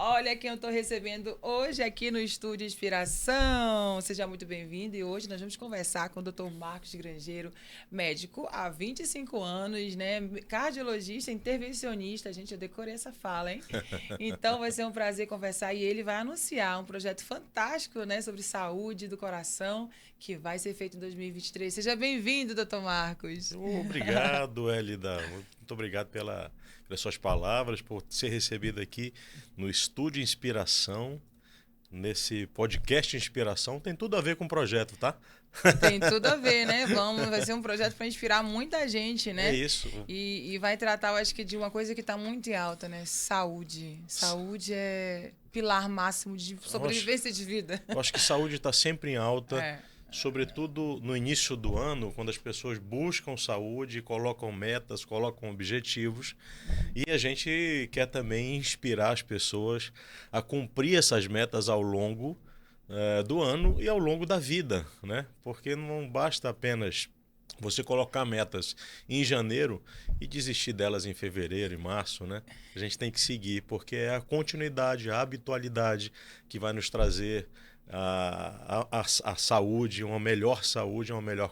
Olha quem eu estou recebendo hoje aqui no Estúdio Inspiração. Seja muito bem-vindo. E hoje nós vamos conversar com o Dr. Marcos Grangeiro, médico há 25 anos, né? Cardiologista, intervencionista. Gente, eu decorei essa fala, hein? Então vai ser um prazer conversar e ele vai anunciar um projeto fantástico, né, sobre saúde do coração que vai ser feito em 2023. Seja bem-vindo, Dr. Marcos. Obrigado, Elida. Muito obrigado pelas suas palavras, por ser recebido aqui no Estúdio Inspiração, nesse podcast Inspiração. Tem tudo a ver com o projeto, tá? Tem tudo a ver, né? Vai ser um projeto para inspirar muita gente, É né? isso. E vai tratar, eu acho que, de uma coisa que está muito em alta, né? Saúde. Saúde é pilar máximo de Eu acho, sobrevivência de vida. eu acho que saúde está sempre em alta, É. sobretudo no início do ano, quando as pessoas buscam saúde, colocam metas, colocam objetivos. E a gente quer também inspirar as pessoas a cumprir essas metas ao longo do ano e ao longo da vida, né? Porque não basta apenas você colocar metas em janeiro e desistir delas em fevereiro e março, né? A gente tem que seguir, porque é a continuidade, a habitualidade que vai nos trazer a saúde, uma melhor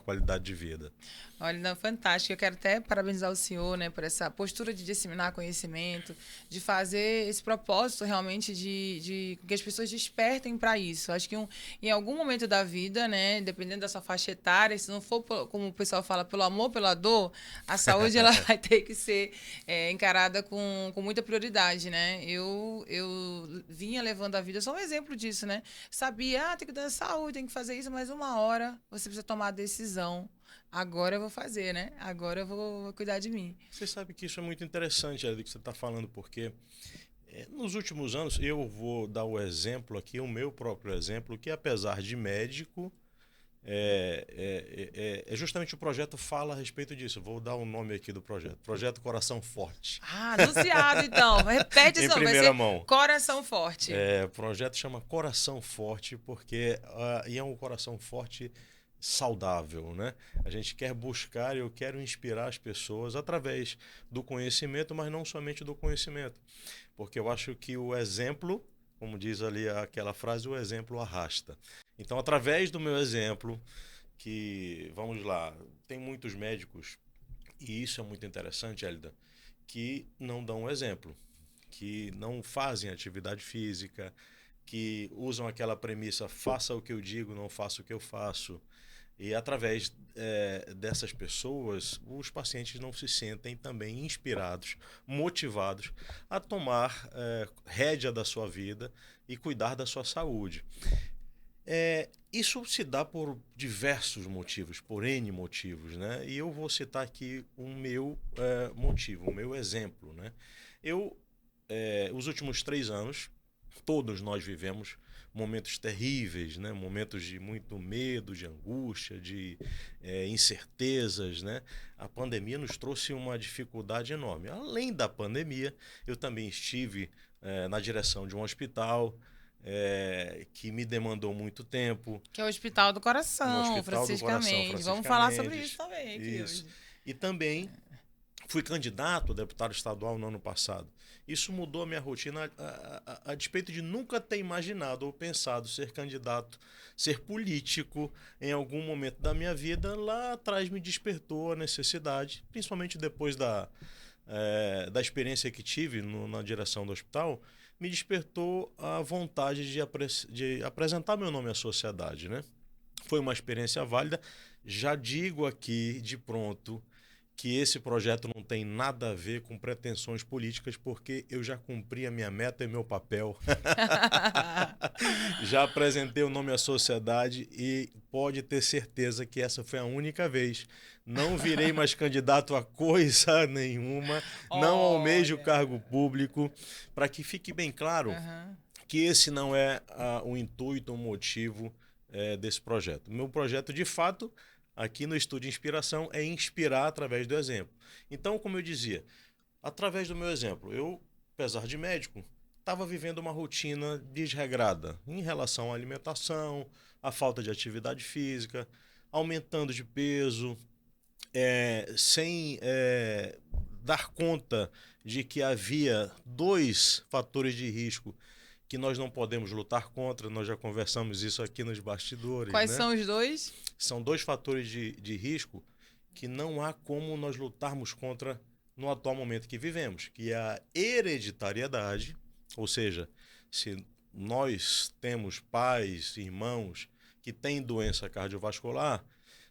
qualidade de vida. Olha, não, fantástico. Eu quero até parabenizar o senhor, né, por essa postura de disseminar conhecimento, de fazer esse propósito realmente de que as pessoas despertem para isso. Acho que em algum momento da vida, né, dependendo da sua faixa etária, se não for, como o pessoal fala, pelo amor, pela dor, a saúde ela vai ter que ser encarada com muita prioridade, né? Eu vinha levando a vida, só um exemplo disso, né? Sabia, tem que dar saúde, tem que fazer isso, mas uma hora você precisa tomar a decisão. Agora eu vou fazer, né? Agora eu vou cuidar de mim. Você sabe que isso é muito interessante, Ed, que você está falando, porque nos últimos anos, eu vou dar o exemplo aqui, o meu próprio exemplo, que apesar de médico, justamente o projeto fala a respeito disso. Eu vou dar o nome aqui do projeto. Projeto Coração Forte. Ah, anunciado então. Repete Em isso, vai primeira ser mão. Coração Forte. O projeto chama Coração Forte porque e é um coração forte saudável, né? A gente quer buscar, eu quero inspirar as pessoas através do conhecimento, mas não somente do conhecimento, porque eu acho que o exemplo, como diz ali aquela frase, o exemplo arrasta. Então, através do meu exemplo, que, vamos lá, tem muitos médicos, e isso é muito interessante, Elida, que não dão o exemplo, que não fazem atividade física, que usam aquela premissa, faça o que eu digo, não faça o que eu faço. E através dessas pessoas, os pacientes não se sentem também inspirados, motivados a tomar rédea da sua vida e cuidar da sua saúde. Isso se dá por diversos motivos, por N motivos, né? E eu vou citar aqui o meu motivo, o meu exemplo, né? Os últimos 3 anos, todos nós vivemos momentos terríveis, né? Momentos de muito medo, de angústia, de incertezas, né? A pandemia nos trouxe uma dificuldade enorme. Além da pandemia, eu também estive na direção de um hospital que me demandou muito tempo, Que é o Hospital do no Coração, Hospital do Francisca Coração Mendes. Vamos Francisca falar sobre isso Mendes. também aqui Isso. hoje. E também fui candidato a deputado estadual no ano passado. Isso mudou a minha rotina a despeito de nunca ter imaginado ou pensado ser candidato, ser político em algum momento da minha vida. Lá atrás me despertou a necessidade, principalmente depois da experiência que tive na direção do hospital, me despertou a vontade de apresentar meu nome à sociedade, né? Foi uma experiência válida. Já digo aqui de pronto que esse projeto não tem nada a ver com pretensões políticas, porque eu já cumpri a minha meta e meu papel. Já apresentei o nome à sociedade e pode ter certeza que essa foi a única vez. Não virei mais candidato a coisa nenhuma, não almejo Olha. cargo público, para que fique bem claro Aham. que esse não é o intuito, o motivo desse projeto. Meu projeto, de fato, aqui no Estúdio Inspiração, é inspirar através do exemplo. Então, como eu dizia, através do meu exemplo, eu, apesar de médico, estava vivendo uma rotina desregrada em relação à alimentação, à falta de atividade física, aumentando de peso, sem dar conta de que havia dois fatores de risco que nós não podemos lutar contra, nós já conversamos isso aqui nos bastidores. Quais né? são os dois? São dois fatores de risco que não há como nós lutarmos contra no atual momento que vivemos, que é a hereditariedade, ou seja, se nós temos pais, irmãos que têm doença cardiovascular,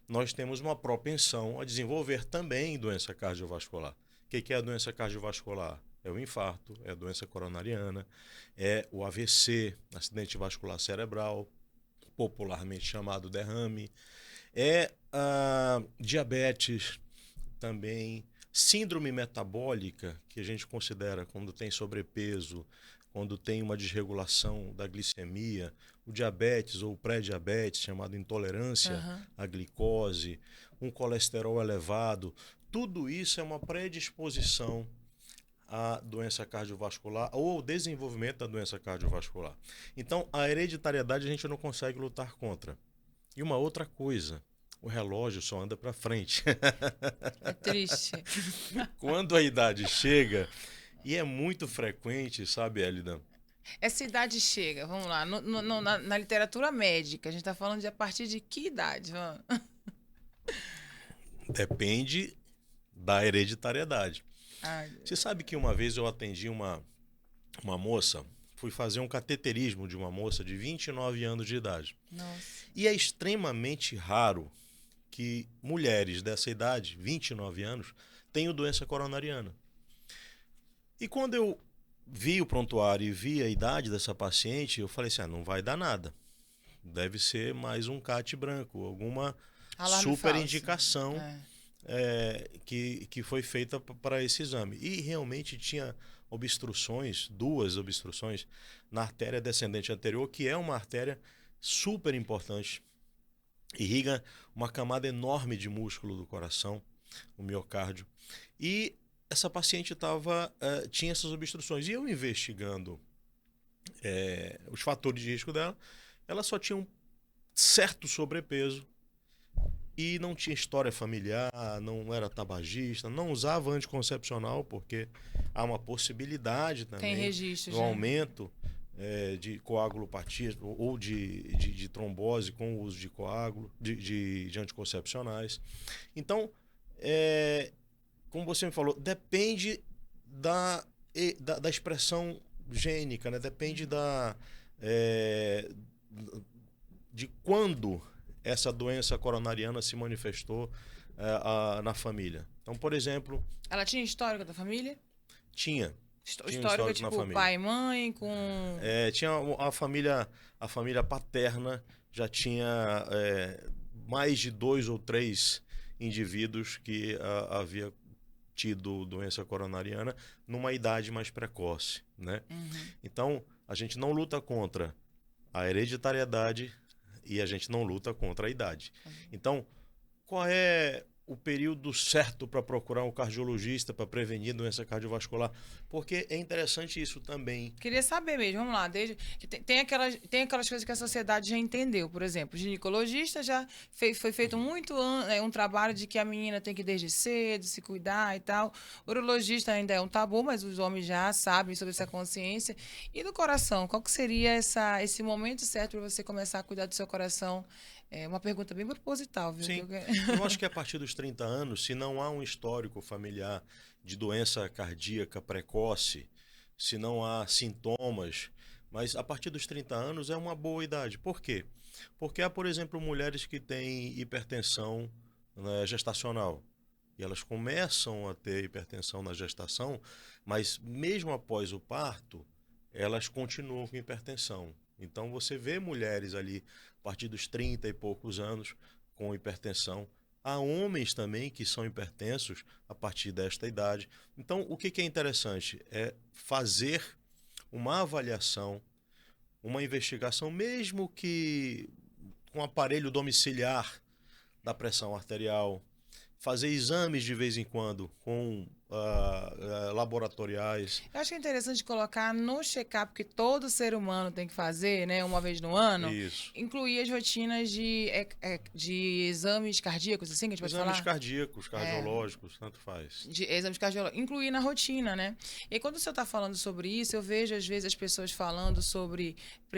nós temos uma propensão a desenvolver também doença cardiovascular. O que é a doença cardiovascular? É o infarto, é a doença coronariana, é o AVC, acidente vascular cerebral, popularmente chamado derrame, é a diabetes também, síndrome metabólica, que a gente considera quando tem sobrepeso, quando tem uma desregulação da glicemia, o diabetes ou o pré-diabetes, chamado intolerância à glicose, um colesterol elevado, tudo isso é uma predisposição à doença cardiovascular ou ao desenvolvimento da doença cardiovascular. Então, a hereditariedade a gente não consegue lutar contra. E uma outra coisa, o relógio só anda para frente. É triste. Quando a idade chega, e é muito frequente, sabe, Elida? Essa idade chega, vamos lá, na literatura médica, a gente está falando de a partir de que idade? Depende da hereditariedade. Ai, Você sabe que uma vez eu atendi uma moça, fui fazer um cateterismo de uma moça de 29 anos de idade. nossa. E é extremamente raro que mulheres dessa idade, 29 anos, tenham doença coronariana. E quando eu vi o prontuário e vi a idade dessa paciente, eu falei assim, não vai dar nada. Deve ser mais um CAT branco, alguma Alarme super falso. indicação que foi feita para esse exame. E realmente tinha obstruções, 2 obstruções na artéria descendente anterior, que é uma artéria super importante. Irriga uma camada enorme de músculo do coração, o miocárdio. E essa paciente tinha essas obstruções. E eu investigando os fatores de risco dela, ela só tinha um certo sobrepeso e não tinha história familiar, não era tabagista, não usava anticoncepcional, porque há uma possibilidade também Tem registro do já. aumento de coagulopatia ou de trombose com o uso de coágulo, de anticoncepcionais. Então, como você me falou, depende da expressão gênica, né? Depende de quando essa doença coronariana se manifestou na família. Então, por exemplo... Ela tinha histórico da família? Tinha Histórico na tipo família. pai e mãe com... Tinha a família paterna, já tinha mais de 2 ou 3 indivíduos que havia tido doença coronariana numa idade mais precoce, né? Então, a gente não luta contra a hereditariedade e a gente não luta contra a idade. Então, qual é o período certo para procurar um cardiologista para prevenir doença cardiovascular? Porque é interessante isso também. Queria saber mesmo, vamos lá. Tem aquelas coisas que a sociedade já entendeu. Por exemplo, o ginecologista já foi feito muito um trabalho de que a menina tem que ir desde cedo, se cuidar e tal. O urologista ainda é um tabu, mas os homens já sabem sobre essa consciência. E do coração, qual que seria esse momento certo para você começar a cuidar do seu coração? É uma pergunta bem proposital, viu? Sim, eu acho que a partir dos 30 anos, se não há um histórico familiar de doença cardíaca precoce, se não há sintomas, mas a partir dos 30 anos é uma boa idade. Por quê? Porque há, por exemplo, mulheres que têm hipertensão, né, gestacional. E elas começam a ter hipertensão na gestação, mas mesmo após o parto, elas continuam com hipertensão. Então você vê mulheres ali a partir dos 30 e poucos anos com hipertensão. Há homens também que são hipertensos a partir desta idade. Então o que é interessante é fazer uma avaliação, uma investigação, mesmo que com aparelho domiciliar da pressão arterial, fazer exames de vez em quando com laboratoriais. Eu acho que é interessante colocar no check-up que todo ser humano tem que fazer, né, uma vez no ano, Isso. incluir as rotinas de exames cardíacos, assim, que a gente pode Exames falar? cardíacos, cardiológicos, tanto faz. De exames cardiológicos, incluir na rotina, né? E aí, quando o senhor está falando sobre isso, eu vejo, às vezes, as pessoas falando sobre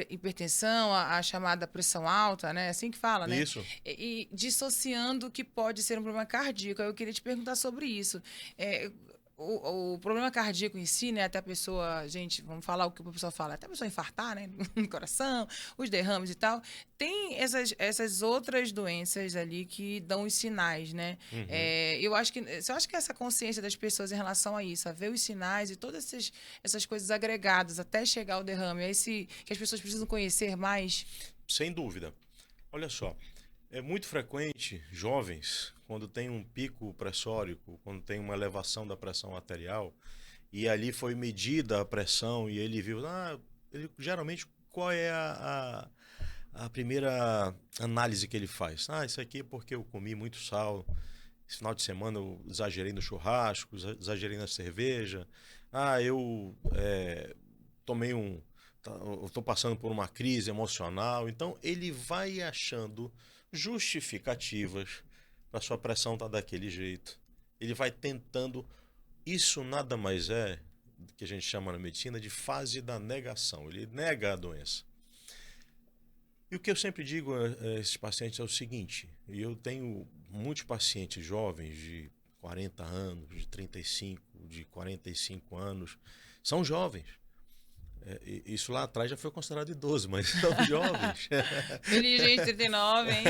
hipertensão, a chamada pressão alta, né? Assim que fala, né? Isso. E dissociando que pode ser um problema cardíaco. Eu queria te perguntar sobre isso. É, o problema cardíaco em si, né? Até a pessoa, gente, vamos falar o que a pessoa fala, até a pessoa infartar, né? No coração, os derrames e tal. Tem essas outras doenças ali que dão os sinais, né? Uhum. Eu acho que essa consciência das pessoas em relação a isso, a ver os sinais e todas essas coisas agregadas até chegar ao derrame, que as pessoas precisam conhecer mais. Sem dúvida. Olha só, é muito frequente jovens, quando tem um pico pressórico, quando tem uma elevação da pressão arterial, e ali foi medida a pressão e ele viu, ele, geralmente, qual é a primeira análise que ele faz? Isso aqui é porque eu comi muito sal, esse final de semana eu exagerei no churrasco, exagerei na cerveja, eu tomei eu estou passando por uma crise emocional. Então ele vai achando justificativas para sua pressão estar daquele jeito. Ele vai tentando. Isso nada mais é que a gente chama na medicina de fase da negação. Ele nega a doença. E o que eu sempre digo a esses pacientes é o seguinte: e eu tenho muitos pacientes jovens de 40 anos, de 35, de 45 anos, são jovens. Isso lá atrás já foi considerado idoso, mas são jovens. Feliz gente 39, hein?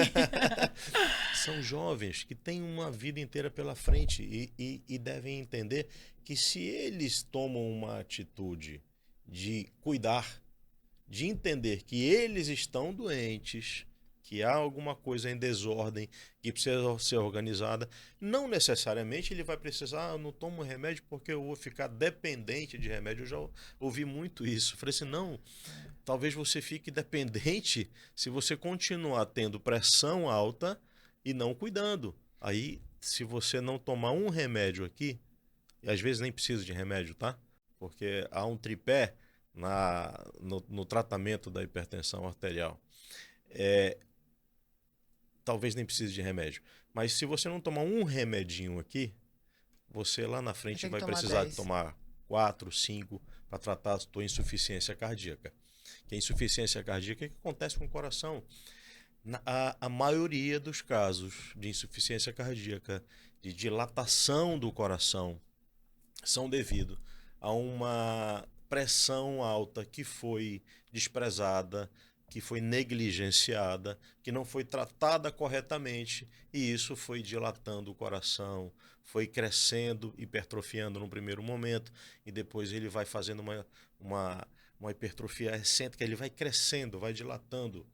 São jovens que têm uma vida inteira pela frente e devem entender que se eles tomam uma atitude de cuidar, de entender que eles estão doentes, que há alguma coisa em desordem, que precisa ser organizada, não necessariamente ele vai precisar, eu não tomo remédio porque eu vou ficar dependente de remédio. Eu já ouvi muito isso. Eu falei assim, não, talvez você fique dependente se você continuar tendo pressão alta e não cuidando. Aí, se você não tomar um remédio aqui, e às vezes nem precisa de remédio, tá? Porque há um tripé no tratamento da hipertensão arterial. Talvez nem precise de remédio. Mas se você não tomar um remedinho aqui, você lá na frente vai precisar 10. de tomar 4, 5 para tratar a sua insuficiência cardíaca. Que a insuficiência cardíaca é o que acontece com o coração. A maioria dos casos de insuficiência cardíaca, de dilatação do coração, são devido a uma pressão alta que foi desprezada, que foi negligenciada, que não foi tratada corretamente, e isso foi dilatando o coração, foi crescendo, hipertrofiando no primeiro momento, e depois ele vai fazendo uma hipertrofia excêntrica, ele vai crescendo, vai dilatando,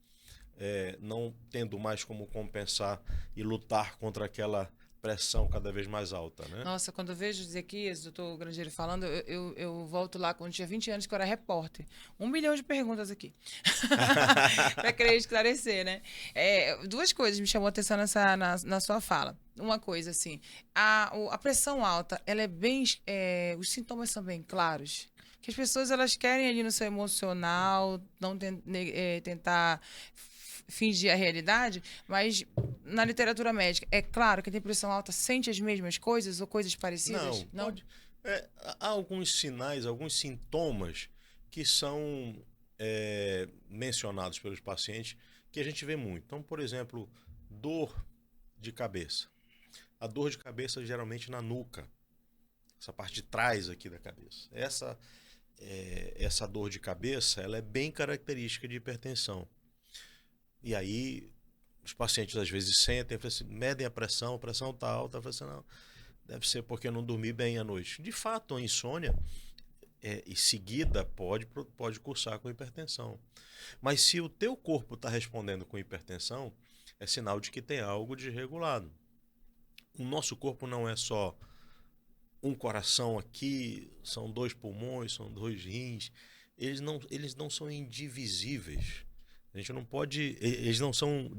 não tendo mais como compensar e lutar contra aquela pressão cada vez mais alta, né? Nossa, quando eu vejo Ezequias, doutor Grangeiro falando, eu volto lá quando tinha 20 anos, que eu era repórter. 1 milhão de perguntas aqui. Para querer esclarecer, né? Duas coisas me chamou a atenção na sua fala. Uma coisa, assim, a pressão alta, ela é bem. Os sintomas são bem claros. Que as pessoas elas querem ali no seu emocional, não tentar fingir a realidade, mas na literatura médica, é claro que tem pressão alta sente as mesmas coisas ou coisas parecidas? Não, pode. Há alguns sinais, alguns sintomas que são mencionados pelos pacientes que a gente vê muito. Então, por exemplo, dor de cabeça. A dor de cabeça geralmente na nuca, essa parte de trás aqui da cabeça. Essa dor de cabeça, ela é bem característica de hipertensão. E aí, os pacientes às vezes sentem, assim, medem a pressão está alta, assim, não, deve ser porque eu não dormi bem à noite. De fato, a insônia, em seguida, pode cursar com hipertensão. Mas se o teu corpo está respondendo com hipertensão, é sinal de que tem algo desregulado. O nosso corpo não é só um coração aqui, são 2 pulmões, são 2 rins. Eles não são indivisíveis. A gente não pode, eles não são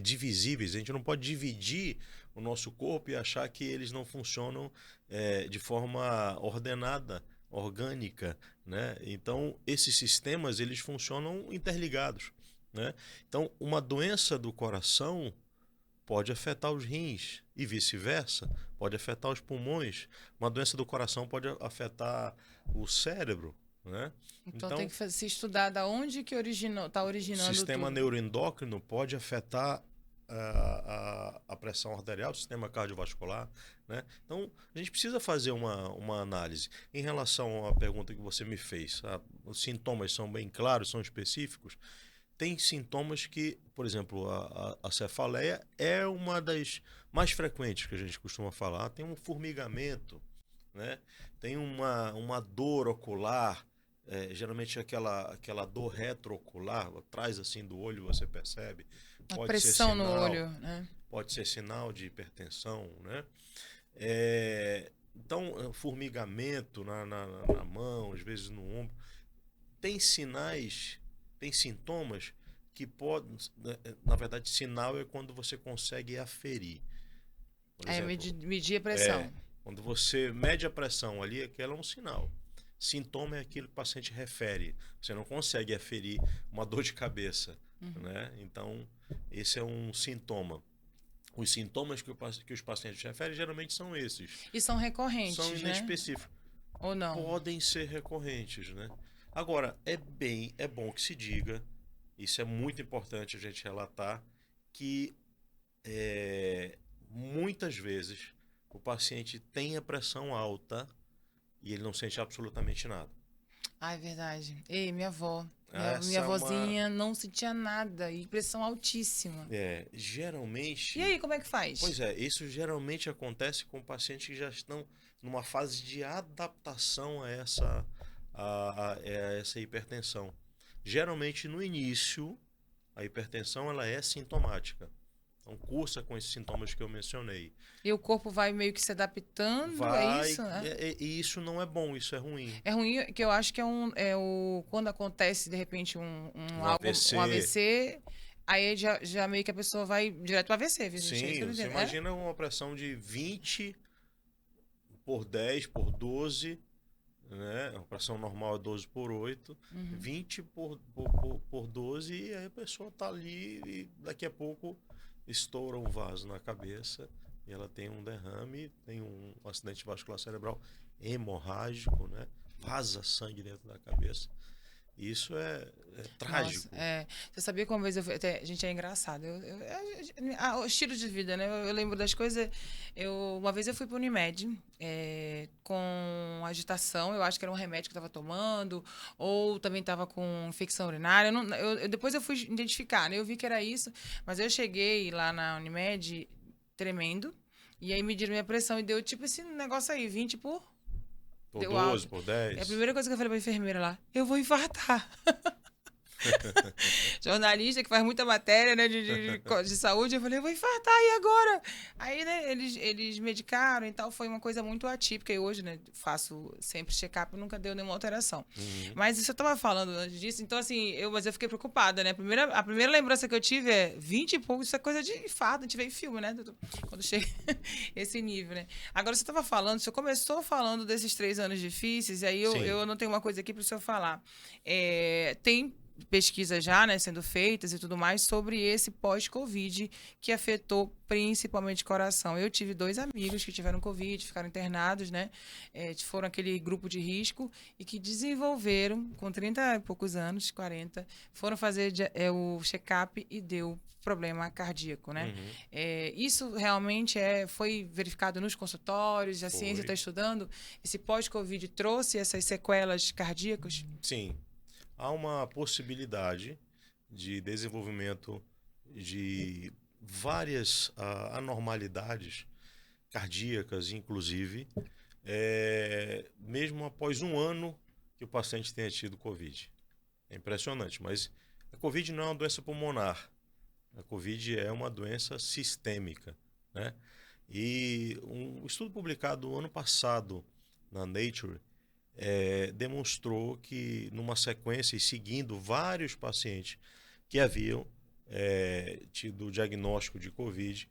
divisíveis, a gente não pode dividir o nosso corpo e achar que eles não funcionam de forma ordenada, orgânica, né? Então, esses sistemas, eles funcionam interligados, né? Então, uma doença do coração pode afetar os rins e vice-versa, pode afetar os pulmões. Uma doença do coração pode afetar o cérebro, né? Então tem Então, que se estudar da onde que está o originando sistema tudo. neuroendócrino pode afetar a pressão arterial, o sistema cardiovascular, né? Então, a gente precisa fazer uma análise. Em relação à pergunta que você me fez, os sintomas são bem claros, são específicos. Tem sintomas que, por exemplo, a cefaleia é uma das mais frequentes que a gente costuma falar. Tem um formigamento, né? Tem uma dor ocular, geralmente aquela dor retroocular, atrás assim do olho você percebe. A Pode ser pressão no sinal, olho, né? pode ser sinal de hipertensão, né? Então, formigamento na mão, às vezes no ombro. Tem sinais, tem sintomas que podem. Na verdade, sinal é quando você consegue aferir. Por É exemplo, medir a pressão. quando você mede a pressão ali, aquele é um sinal. Sintoma é aquilo que o paciente refere. Você não consegue aferir uma dor de cabeça, né? Então, esse é um sintoma. Os sintomas que os pacientes referem geralmente são esses. E são São recorrentes, né? inespecíficos. Ou não? Podem ser recorrentes, né? Agora, é bom que se diga, isso é muito importante a gente relatar, que muitas vezes o paciente tem a pressão alta e ele não sente absolutamente nada. Ah, é verdade. Ei, minha avó. Minha Essa é uma. avózinha não sentia nada e pressão altíssima. Geralmente. E aí, como é que faz? Pois é, isso geralmente acontece com pacientes que já estão numa fase de adaptação a essa hipertensão. Geralmente no início, a hipertensão ela é sintomática. Então cursa com esses sintomas que eu mencionei. E o corpo vai meio que se adaptando, é isso, né? E isso não é bom, isso é ruim. É ruim, que eu acho que quando acontece de repente Um AVC. um AVC, aí já meio que a pessoa vai direto para AVC, viu, gente? É isso que Sim, eu não você entendo. imagina uma pressão de 20 por 10 por 12, né? A pressão normal é 12 por 8, 20 por 12, e aí a pessoa tá ali e daqui a pouco estoura um vaso na cabeça e ela tem um derrame, tem um acidente vascular cerebral hemorrágico, né? Vaza sangue dentro da cabeça. Isso é trágico. Nossa, você sabia que uma vez a gente é engraçado. O estilo de vida, né? Eu lembro das coisas. Uma vez eu fui para o Unimed com agitação. Eu acho que era um remédio que eu estava tomando, ou também estava com infecção urinária. Depois eu fui identificar, né? Eu vi que era isso, mas eu cheguei lá na Unimed tremendo. E aí mediram minha pressão e deu tipo esse negócio aí, 20 por. Por Deu 12, alto. por 10. É a primeira coisa que eu falei pra enfermeira lá, eu vou infartar. Jornalista que faz muita matéria, né, de saúde, eu falei, eu vou infartar, e agora? Aí, né, eles medicaram e tal, foi uma coisa muito atípica, e hoje, né, faço sempre check-up, nunca deu nenhuma alteração. Mas isso eu tava falando antes disso, então assim, mas eu fiquei preocupada, né, a primeira lembrança que eu tive é 20 e pouco, isso é coisa de infarto, a gente vê em filme, né, quando chega esse nível, né. Agora, você tava falando, você começou falando desses 3 anos difíceis, e aí eu anotei uma coisa aqui pro senhor falar. Tem pesquisas já, né, sendo feitas e tudo mais sobre esse pós-Covid que afetou principalmente o coração. Eu tive 2 amigos que tiveram Covid, ficaram internados, né, foram aquele grupo de risco e que desenvolveram, com 30 e poucos anos, 40, foram fazer o check-up e deu problema cardíaco, né? Isso realmente foi verificado nos consultórios, a ciência está estudando. Esse pós-Covid trouxe essas sequelas cardíacas? Sim. Há uma possibilidade de desenvolvimento de várias anormalidades cardíacas, inclusive, mesmo após um ano que o paciente tenha tido Covid. É impressionante, mas a Covid não é uma doença pulmonar. A Covid é uma doença sistêmica, né? E um estudo publicado ano passado na Nature demonstrou que, numa sequência e seguindo vários pacientes que haviam tido o diagnóstico de Covid,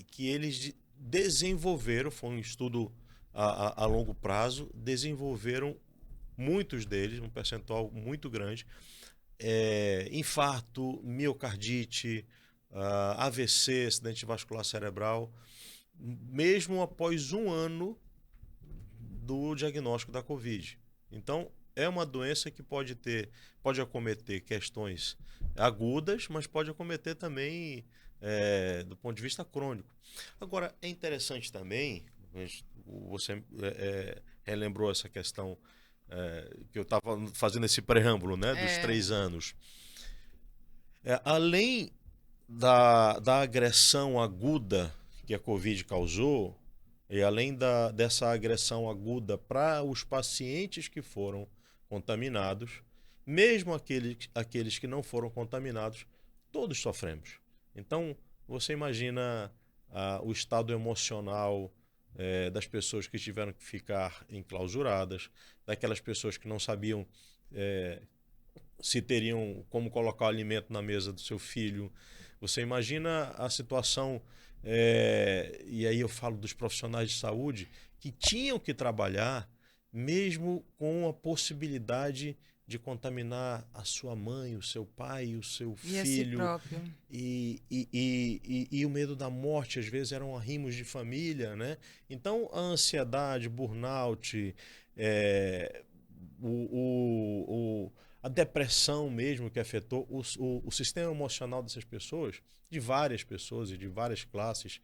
que eles desenvolveram, foi um estudo a longo prazo, desenvolveram muitos deles, um percentual muito grande, infarto, miocardite, AVC, acidente vascular cerebral, mesmo após um ano do diagnóstico da Covid. Então, é uma doença que pode acometer questões agudas, mas pode acometer também do ponto de vista crônico. Agora, é interessante também, você relembrou essa questão que eu estava fazendo esse preâmbulo, né, dos 3 anos. Além da agressão aguda que a Covid causou, e além dessa agressão aguda para os pacientes que foram contaminados, mesmo aqueles que não foram contaminados, todos sofremos. Então, você imagina o estado emocional das pessoas que tiveram que ficar enclausuradas, daquelas pessoas que não sabiam se teriam como colocar o alimento na mesa do seu filho. Você imagina a situação, e aí eu falo dos profissionais de saúde, que tinham que trabalhar mesmo com a possibilidade de contaminar a sua mãe, o seu pai, o seu filho. E a si próprio. E o medo da morte, às vezes, eram arrimos de família, né? Então, a ansiedade, burnout, a depressão mesmo que afetou o sistema emocional dessas pessoas, de várias pessoas e de várias classes.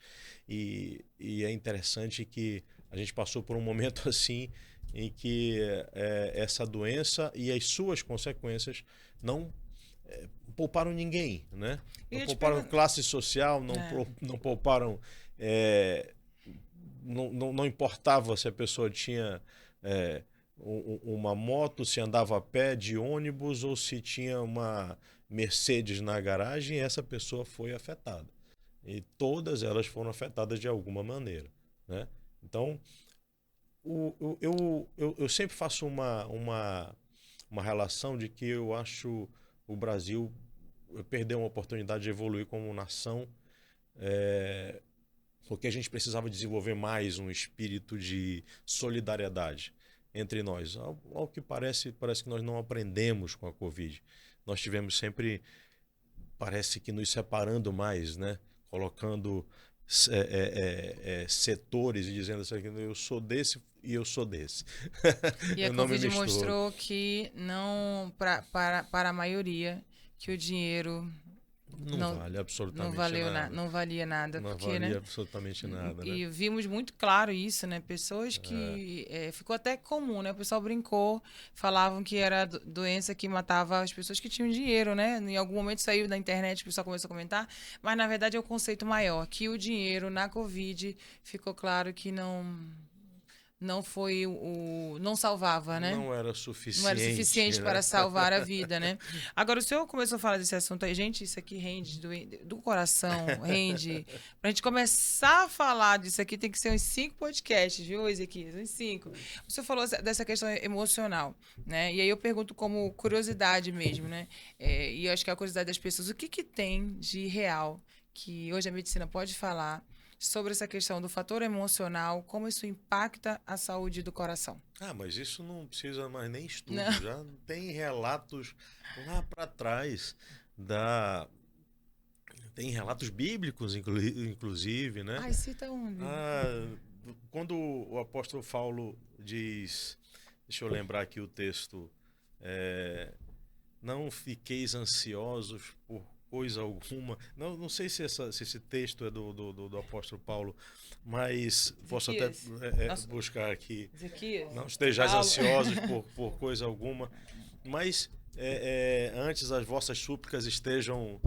E é interessante que a gente passou por um momento assim em que essa doença e as suas consequências não pouparam ninguém, né? Não pouparam classe social, não pouparam... não importava se a pessoa tinha uma moto, se andava a pé, de ônibus, ou se tinha uma Mercedes na garagem, essa pessoa foi afetada. E todas elas foram afetadas de alguma maneira, né? Então, eu sempre faço uma relação de que eu acho o Brasil perdeu uma oportunidade de evoluir como nação, porque a gente precisava desenvolver mais um espírito de solidariedade entre nós. Ao que parece que nós não aprendemos com a Covid. Nós tivemos sempre, parece que nos separando mais, né? Colocando setores e dizendo assim, eu sou desse e eu sou desse. E a Covid mostrou que não, para a maioria, que o dinheiro não vale absolutamente nada. Não valia nada. Não porque, valia né? absolutamente nada. E né? vimos muito claro isso, né? Pessoas que... ficou até comum, né? O pessoal brincou, falavam que era doença que matava as pessoas que tinham dinheiro, né? Em algum momento saiu da internet, o pessoal começou a comentar, mas na verdade é o conceito maior, que o dinheiro na Covid ficou claro que não foi não salvava, né? Não era suficiente. Não era suficiente, né? para salvar a vida, né? Agora, o senhor começou a falar desse assunto aí. Gente, isso aqui rende do coração, rende. Pra gente começar a falar disso aqui, tem que ser uns 5 podcasts, viu, Ezequias? Uns 5. O senhor falou dessa questão emocional, né? E aí eu pergunto como curiosidade mesmo, né? E eu acho que é a curiosidade das pessoas, o que tem de real que hoje a medicina pode falar sobre essa questão do fator emocional, como isso impacta a saúde do coração? Mas isso não precisa mais nem estudo, Não. já tem relatos lá para trás tem relatos bíblicos, inclusive, né? Cita onde? Quando o apóstolo Paulo diz, deixa eu lembrar aqui o texto, não fiqueis ansiosos por coisa alguma. Não sei se esse texto é do apóstolo Paulo, mas posso até buscar aqui. Ezequias. Não estejais ansiosos por coisa alguma, mas antes as vossas súplicas estejam...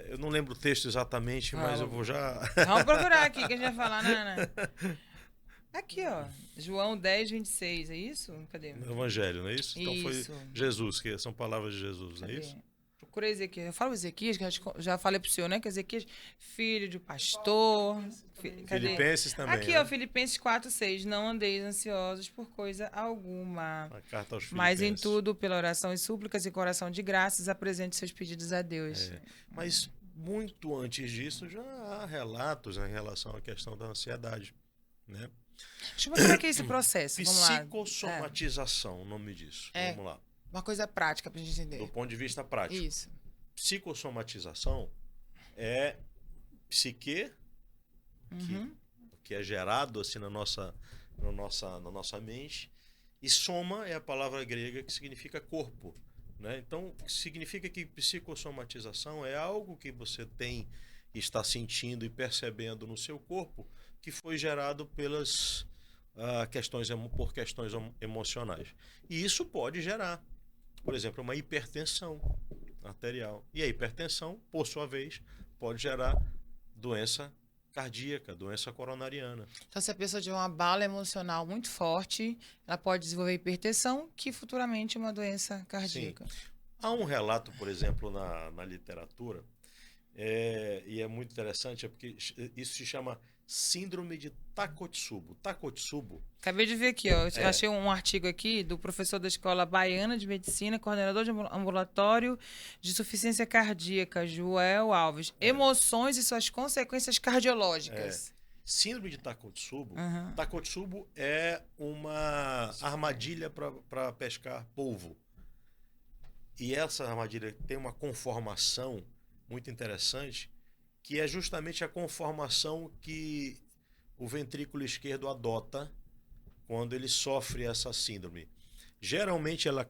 eu não lembro o texto exatamente, mas eu vou já... Vamos procurar aqui, que a gente vai falar. Aqui, ó. João 10, 26, é isso? Cadê? No Evangelho, não é isso? Então foi Jesus, que são palavras de Jesus, não é isso? procura Ezequias. Eu falo Ezequias, que eu já falei pro senhor, né? Que Ezequias, filho de pastor. Cadê? Filipenses também. Aqui, né? ó, Filipenses 4:6. Não andeis ansiosos por coisa alguma. A carta aos Mas em Filipenses. tudo, pela oração e súplicas e coração de graças, apresente seus pedidos a Deus. Mas muito antes disso já há relatos, né, em relação à questão da ansiedade, né? Deixa eu ver como é que é esse processo. Vamos lá. Psicossomatização, o nome disso. É. Vamos lá. Uma coisa prática pra gente Do entender. ponto de vista prático. Isso. Psicossomatização é psique, que é gerado assim na nossa mente, e soma é a palavra grega que significa corpo, né? Então, significa que psicossomatização é algo que você tem, está sentindo e percebendo no seu corpo, que foi gerado pelas por questões emocionais. E isso pode gerar, por exemplo, uma hipertensão arterial. E a hipertensão, por sua vez, pode gerar doença cardíaca, doença coronariana. Então, se a pessoa tiver uma bala emocional muito forte, ela pode desenvolver hipertensão, que futuramente é uma doença cardíaca. Sim. Há um relato, por exemplo, na literatura, e é muito interessante, porque isso se chama síndrome de Takotsubo. Takotsubo. Acabei de ver aqui, ó. Eu achei um artigo aqui do professor da Escola Baiana de Medicina, coordenador de ambulatório de insuficiência cardíaca, Joel Alves. Emoções e suas consequências cardiológicas. Síndrome de Takotsubo. Takotsubo é uma armadilha para pescar polvo. E essa armadilha tem uma conformação muito interessante, que é justamente a conformação que o ventrículo esquerdo adota quando ele sofre essa síndrome. Geralmente ela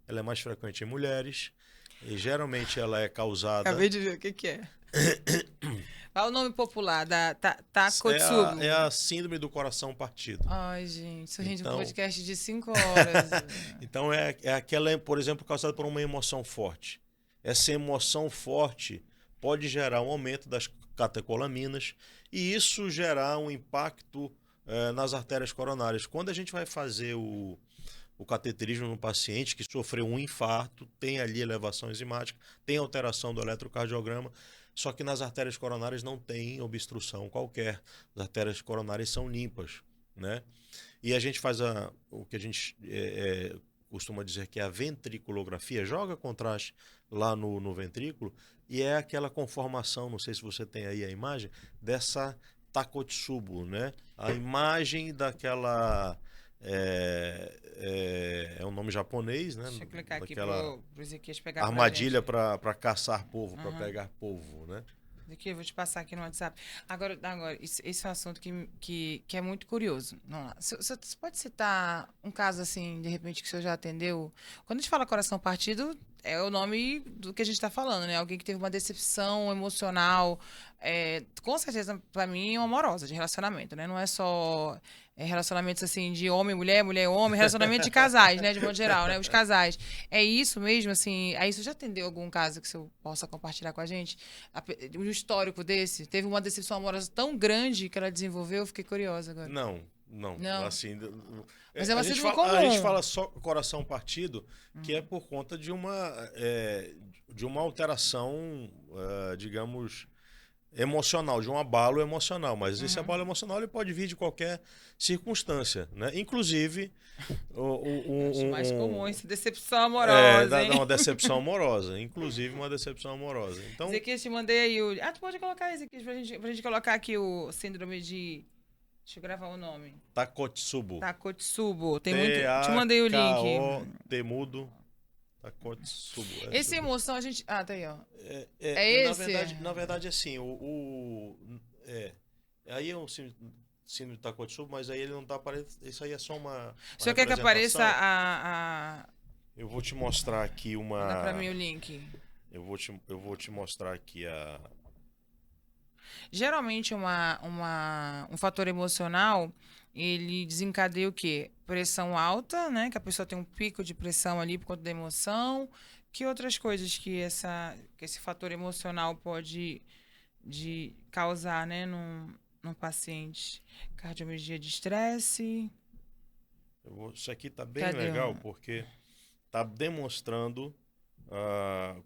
é mais frequente em mulheres, e geralmente ela é causada... Acabei de ver o que é. Qual é o nome popular da Takotsubo? É a síndrome do coração partido. Ai, gente, isso rende um Então, podcast de 5 horas. Então é aquela, por exemplo, causada por uma emoção forte. Essa emoção forte pode gerar um aumento das catecolaminas e isso gerar um impacto nas artérias coronárias. Quando a gente vai fazer o cateterismo no paciente que sofreu um infarto, tem ali elevação enzimática, tem alteração do eletrocardiograma, só que nas artérias coronárias não tem obstrução qualquer. As artérias coronárias são limpas, né? E a gente faz o que a gente costuma dizer que é a ventriculografia, joga contraste lá no ventrículo, e é aquela conformação, não sei se você tem aí a imagem, dessa Takotsubo, né? A imagem daquela... É um nome japonês, né? Deixa eu clicar aqui Daquela pro Ezequias pegar armadilha pra gente. para caçar polvo, para pegar polvo, né? Aqui, eu vou te passar aqui no WhatsApp. Agora esse é um assunto que é muito curioso. Vamos lá. Você pode citar um caso, assim, de repente, que o senhor já atendeu? Quando a gente fala coração partido, é o nome do que a gente está falando, né? Alguém que teve uma decepção emocional, com certeza, para mim, uma amorosa, de relacionamento, né? Não é só relacionamentos, assim, de homem, mulher, mulher, homem, relacionamento de casais, né? De modo geral, né? Os casais. É isso mesmo, assim? Aí você já atendeu algum caso que o senhor possa compartilhar com a gente? Um histórico desse? Teve uma decepção amorosa tão grande que ela desenvolveu? Eu fiquei curiosa agora. Não. Assim, mas é uma síndrome a comum. gente fala só coração partido, que é por conta de uma alteração, digamos, emocional, de um abalo emocional. Mas esse abalo emocional ele pode vir de qualquer circunstância, né? Inclusive... Acho mais comum essa decepção amorosa, hein? Uma decepção amorosa. Inclusive uma decepção amorosa. Então, Zequias, te mandei aí o... tu pode colocar aí, Zequias, pra gente colocar aqui o síndrome de... Deixa eu gravar o nome. Takotsubo. Takotsubo. Tem muito... Te mandei o link. Temudo. Takotsubo. Esse emoção a gente... tá aí, ó. Esse? Na verdade, assim, aí é um síndrome de Takotsubo, mas aí ele não tá aparecendo. Isso aí é só uma o senhor quer que apareça Eu vou te mostrar aqui uma... Manda pra mim o link. Eu vou te mostrar aqui a... Geralmente, um fator emocional, ele desencadeia o quê? Pressão alta, né? Que a pessoa tem um pico de pressão ali por conta da emoção. Que outras coisas que esse fator emocional pode causar, né? Num paciente? Cardiomialgia de estresse. Isso aqui tá bem legal, porque tá demonstrando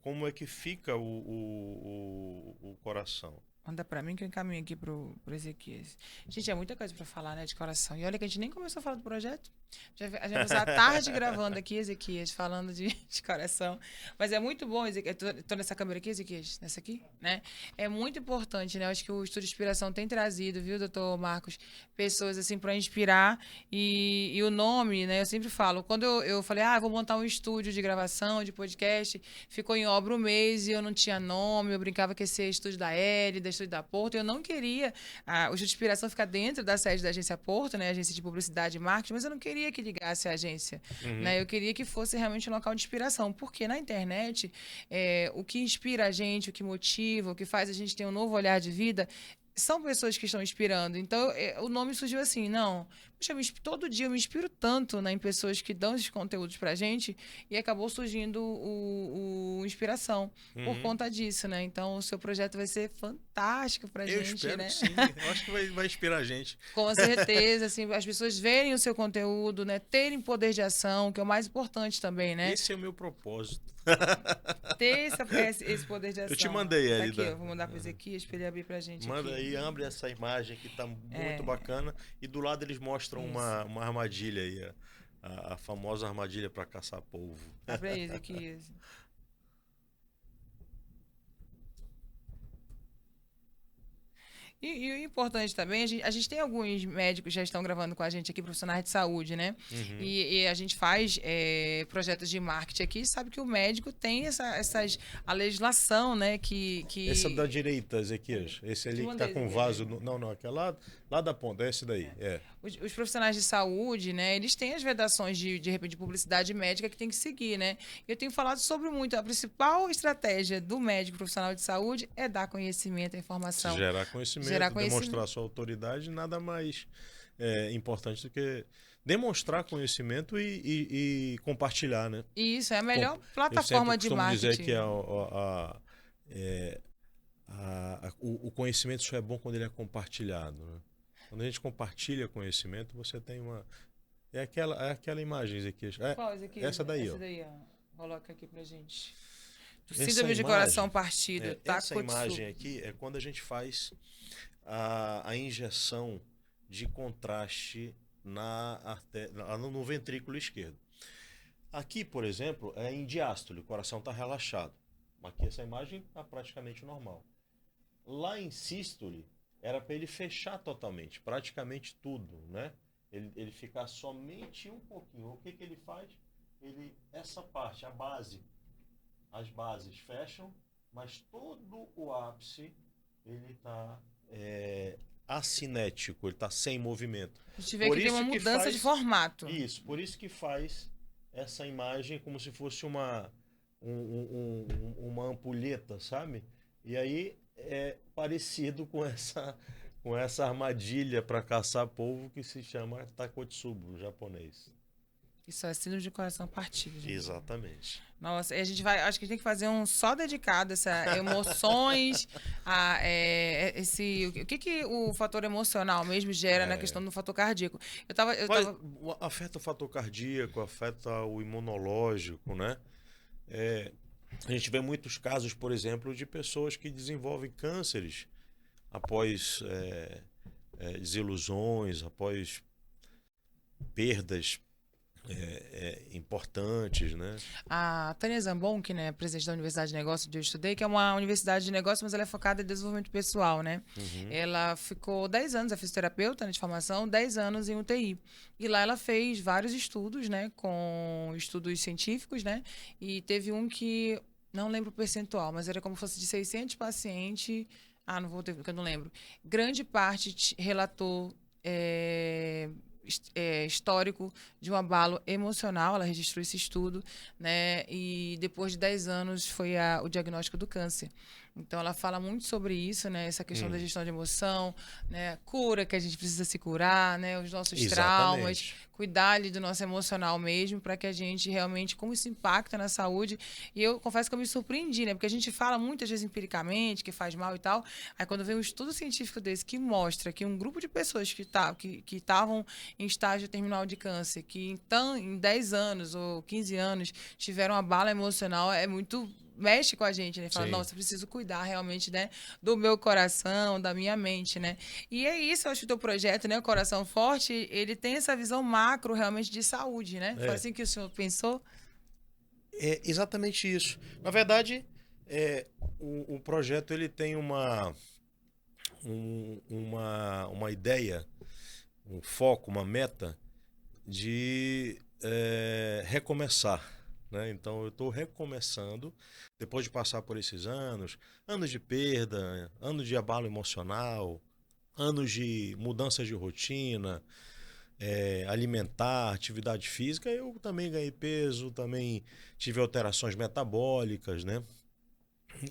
como é que fica o coração? Manda pra mim que eu encaminho aqui pro Ezequias. Gente, é muita coisa pra falar, né, de coração. E olha que a gente nem começou a falar do projeto. Já vai passar a tarde gravando aqui, Ezequias, falando de coração. Mas é muito bom, Ezequias. Tô nessa câmera aqui, Ezequias? Nessa aqui, né? É muito importante, né? Eu acho que o Estúdio Inspiração tem trazido, viu, doutor Marcos? Pessoas, assim, pra inspirar. E o nome, né? Eu sempre falo. Quando eu falei, vou montar um estúdio de gravação, de podcast, ficou em obra um mês e eu não tinha nome. Eu brincava que ia ser estúdio da L, da Estúdio da Porto. Eu não queria o Estúdio de Inspiração ficar dentro da sede da agência Porto, né? Agência de publicidade e marketing, mas eu não queria que ligasse a agência, né? Eu queria que fosse realmente um local de inspiração, porque na internet, o que inspira a gente, o que motiva, o que faz a gente ter um novo olhar de vida, são pessoas que estão inspirando. Então, o nome surgiu assim, não. Puxa, todo dia eu me inspiro tanto, né, em pessoas que dão esses conteúdos pra gente, e acabou surgindo o Inspiração por conta disso, né? Então, o seu projeto vai ser fantástico pra Eu gente, espero né? que sim. Eu acho que vai inspirar a gente. Com certeza, assim, as pessoas verem o seu conteúdo, né? Terem poder de ação, que é o mais importante também, né? Esse é o meu propósito. Ter esse poder de ação. Eu te mandei tá aí. aqui, eu vou mandar para o Ezequias para ele abrir pra gente Manda aqui. aí, abre essa imagem que tá muito bacana. E do lado eles mostram uma armadilha aí, a famosa armadilha para caçar polvo. Abre aí, Ezequias. E o importante também, a gente tem alguns médicos que já estão gravando com a gente aqui, profissionais de saúde, né? E a gente faz projetos de marketing aqui, sabe que o médico tem a legislação, né? Esse é da direita, Ezequias. Esse ali que tá com o vaso. Não, aquele lá da ponta, é esse daí. Os profissionais de saúde, né? Eles têm as vedações de repente, de publicidade médica que tem que seguir, né? Eu tenho falado sobre muito. A principal estratégia do médico profissional de saúde é dar conhecimento, informação. Gerar conhecimento, demonstrar sua autoridade, nada mais importante do que demonstrar conhecimento e compartilhar, né? Isso, é a melhor plataforma de marketing. Eu dizer que o conhecimento só é bom quando ele é compartilhado, né? Quando a gente compartilha conhecimento, você tem uma... É aquela imagem, Ezequias. Qual, Ezequias? Essa daí, ó. Coloca aqui pra gente. Síndrome de coração partido. Essa imagem aqui é quando a gente faz a injeção de contraste no ventrículo esquerdo. Aqui, por exemplo, é em diástole, o coração está relaxado. Aqui essa imagem está praticamente normal. Lá em sístole, era para ele fechar totalmente, praticamente tudo, né? Ele ficar somente um pouquinho. O que ele faz? Essa parte, a base, as bases fecham, mas todo o ápice ele está acinético, ele está sem movimento. A gente vê que tem uma mudança de formato. Isso, por isso que faz essa imagem como se fosse uma ampulheta, sabe? E aí é parecido com essa armadilha para caçar polvo que se chama Takotsubo, japonês. Isso é síndrome de coração partido. Gente. Exatamente. Nossa, e a gente vai, acho que a gente tem que fazer um só dedicado a essas emoções, o que o fator emocional mesmo gera na questão do fator cardíaco. Afeta o fator cardíaco, afeta o imunológico, né? A gente vê muitos casos, por exemplo, de pessoas que desenvolvem cânceres após desilusões, após perdas importantes, né? A Tânia Zambon, que é presidente da Universidade de Negócios, onde eu estudei, que é uma universidade de negócios, mas ela é focada em desenvolvimento pessoal, né? Ela ficou 10 anos, é fisioterapeuta, né, de formação, 10 anos em UTI. E lá ela fez vários estudos, né, com estudos científicos, né? E teve um que, não lembro o percentual, mas era como se fosse de 600 pacientes. Não vou ter, porque eu não lembro. Grande parte relatou histórico de um abalo emocional, ela registrou esse estudo, né? E depois de 10 anos foi o diagnóstico do câncer. Então ela fala muito sobre isso, né? Essa questão da gestão de emoção, né? Cura, que a gente precisa se curar, né? Os nossos traumas, cuidar ali do nosso emocional mesmo, para que a gente realmente, como isso impacta na saúde. E eu confesso que eu me surpreendi, né? Porque a gente fala muitas vezes empiricamente que faz mal e tal. Aí quando vem um estudo científico desse que mostra que um grupo de pessoas que estavam em estágio terminal de câncer, que então em 10 anos ou 15 anos tiveram uma bala emocional, é muito mexe com a gente, né? Fala, Sim. nossa, eu preciso cuidar realmente, né, do meu coração, da minha mente, né? E é isso, eu acho que o teu projeto, né, o Coração Forte, ele tem essa visão macro realmente de saúde, né? Foi É, assim que o senhor pensou? é exatamente isso. Na verdade, o projeto ele tem uma ideia, um foco, uma meta de recomeçar. Né? Então, eu estou recomeçando, depois de passar por esses anos de perda, anos de abalo emocional, anos de mudanças de rotina, alimentar, atividade física, eu também ganhei peso, também tive alterações metabólicas, né?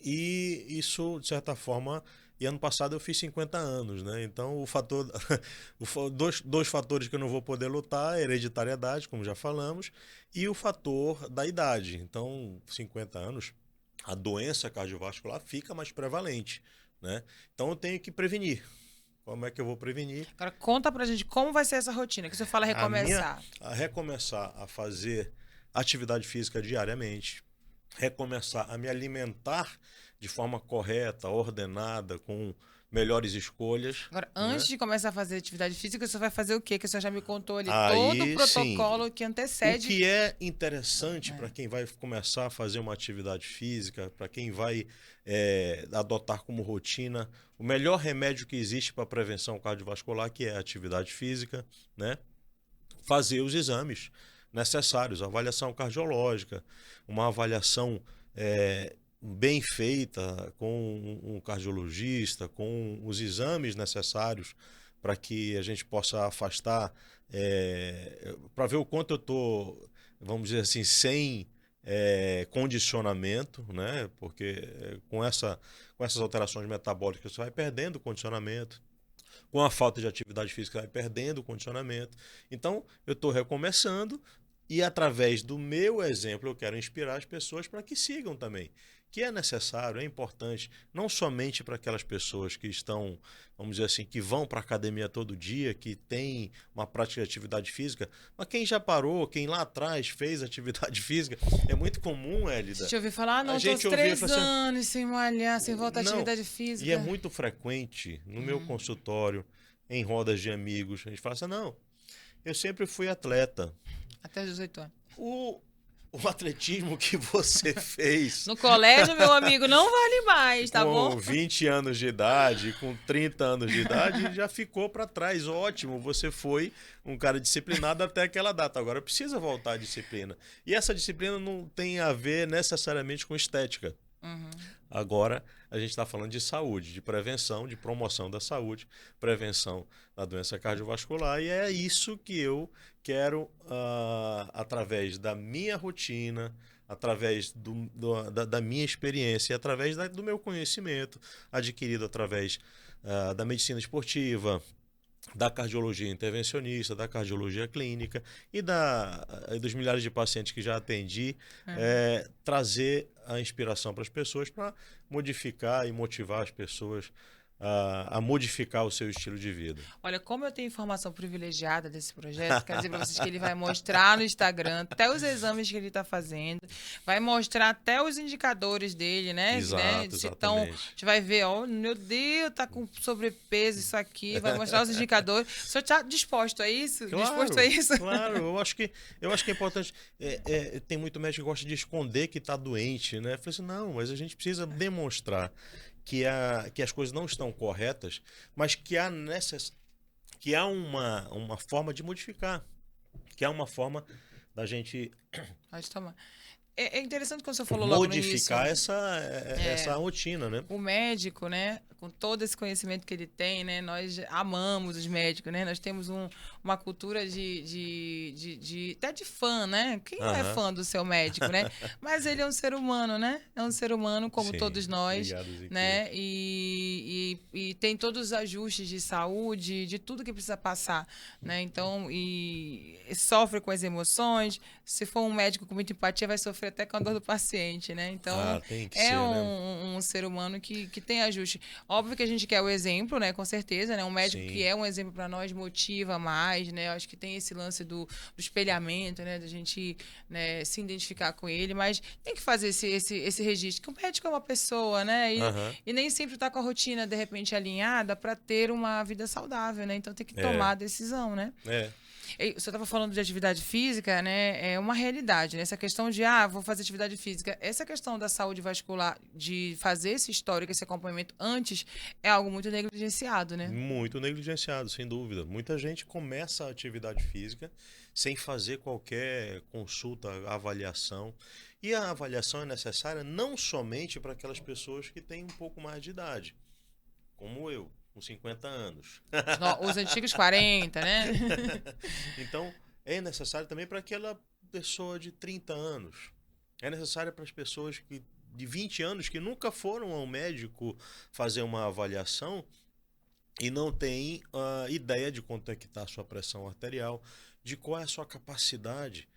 E isso, de certa forma, e ano passado eu fiz 50 anos, né? Então o fator, dois fatores que eu não vou poder lutar, a hereditariedade, como já falamos, e o fator da idade. Então, 50 anos, a doença cardiovascular fica mais prevalente, né? Então eu tenho que prevenir. Como é que eu vou prevenir? Agora conta pra gente como vai ser essa rotina, que você fala recomeçar. A recomeçar a fazer atividade física diariamente, recomeçar a me alimentar de forma correta, ordenada, com melhores escolhas, Agora, antes né? de começar a fazer atividade física, você vai fazer o quê? Que o senhor já me contou ali todo o Aí sim, protocolo que o antecede. que é interessante para É. quem vai começar a fazer uma atividade física, para quem vai adotar como rotina, o melhor remédio que existe para prevenção cardiovascular, que é a atividade física, né? Fazer os exames necessários, avaliação cardiológica, uma avaliação bem feita com um cardiologista, com os exames necessários para que a gente possa afastar, para ver o quanto eu estou, vamos dizer assim, sem condicionamento, né? Porque com essas alterações metabólicas você vai perdendo o condicionamento, com a falta de atividade física vai perdendo o condicionamento. Então, eu estou recomeçando e através do meu exemplo eu quero inspirar as pessoas para que sigam também. Que é necessário, é importante, não somente para aquelas pessoas que estão, vamos dizer assim, que vão para a academia todo dia, que tem uma prática de atividade física, mas quem já parou, quem lá atrás fez atividade física, é muito comum, A Hélida. gente ouviu falar, ah, A não, tô gente ouvia e 3 falava assim, anos sem malhar, sem voltar à não, atividade e é física. muito frequente no meu consultório, em rodas de amigos, a gente fala assim, não, eu sempre fui atleta. Até os 18 anos. O, o atletismo que você fez No colégio, meu amigo, não vale mais, tá bom? com 20 anos de idade, com 30 anos de idade, já ficou para trás. Ótimo, você foi um cara disciplinado até aquela data. Agora precisa voltar à disciplina. E essa disciplina não tem a ver necessariamente com estética. Agora a gente está falando de saúde, de prevenção, de promoção da saúde, prevenção da doença cardiovascular, e é isso que eu quero, através da minha rotina, através da minha experiência, através do meu conhecimento adquirido através da medicina esportiva, da cardiologia intervencionista, da cardiologia clínica e dos milhares de pacientes que já atendi, trazer a inspiração para as pessoas para modificar e motivar as pessoas a modificar o seu estilo de vida. Olha, como eu tenho informação privilegiada desse projeto, quero dizer para vocês que ele vai mostrar no Instagram até os exames que ele está fazendo, vai mostrar até os indicadores dele, né? Exato, Então, a exatamente. gente vai ver, ó, meu Deus, tá com sobrepeso isso aqui, vai mostrar os indicadores. O senhor está disposto a isso? Disposto a Claro, isso? claro. Eu acho que é importante. Tem muito médico que gosta de esconder que está doente, né? Eu falei assim, não, mas a gente precisa demonstrar que as coisas não estão corretas, mas que há uma forma de modificar, que há uma forma da gente. Pode tomar. É interessante quando você falou logo no início. Modificar essa rotina, né? O médico, né, com todo esse conhecimento que ele tem, né, nós amamos os médicos, né, nós temos uma cultura até de fã, né? Quem não é Aham. fã do seu médico, né? Mas ele é um ser humano, né? É um ser humano como Sim, todos nós, obrigado, Ezequiel. né? E tem todos os ajustes de saúde, de tudo que precisa passar, né? Então, e sofre com as emoções. Se for um médico com muita empatia, vai sofrer até com a dor do paciente, né? Então, Tem que é ser, né? um ser humano que tem ajuste. Óbvio que a gente quer o exemplo, né? Com certeza, né? Um médico que Sim, é um exemplo para nós motiva mais, né? Eu acho que tem esse lance do espelhamento, né? Da gente, né, se identificar com ele, mas tem que fazer esse registro. Que o médico é uma pessoa, né? aham, E nem sempre está com a rotina, de repente, alinhada para ter uma vida saudável, né? Então tem que tomar é, a decisão, né? é, E você estava falando de atividade física, né? É uma realidade, né? Essa questão de, vou fazer atividade física. Essa questão da saúde vascular, de fazer esse histórico, esse acompanhamento antes, é algo muito negligenciado, né? muito negligenciado, sem dúvida. Muita gente começa a atividade física sem fazer qualquer consulta, avaliação. E a avaliação é necessária não somente para aquelas pessoas que têm um pouco mais de idade, como eu, com 50 anos. Os antigos 40, né? Então, é necessário também para aquela pessoa de 30 anos. É necessário para as pessoas de 20 anos que nunca foram ao médico fazer uma avaliação e não têm ideia de quanto é que está a sua pressão arterial, de qual é a sua capacidade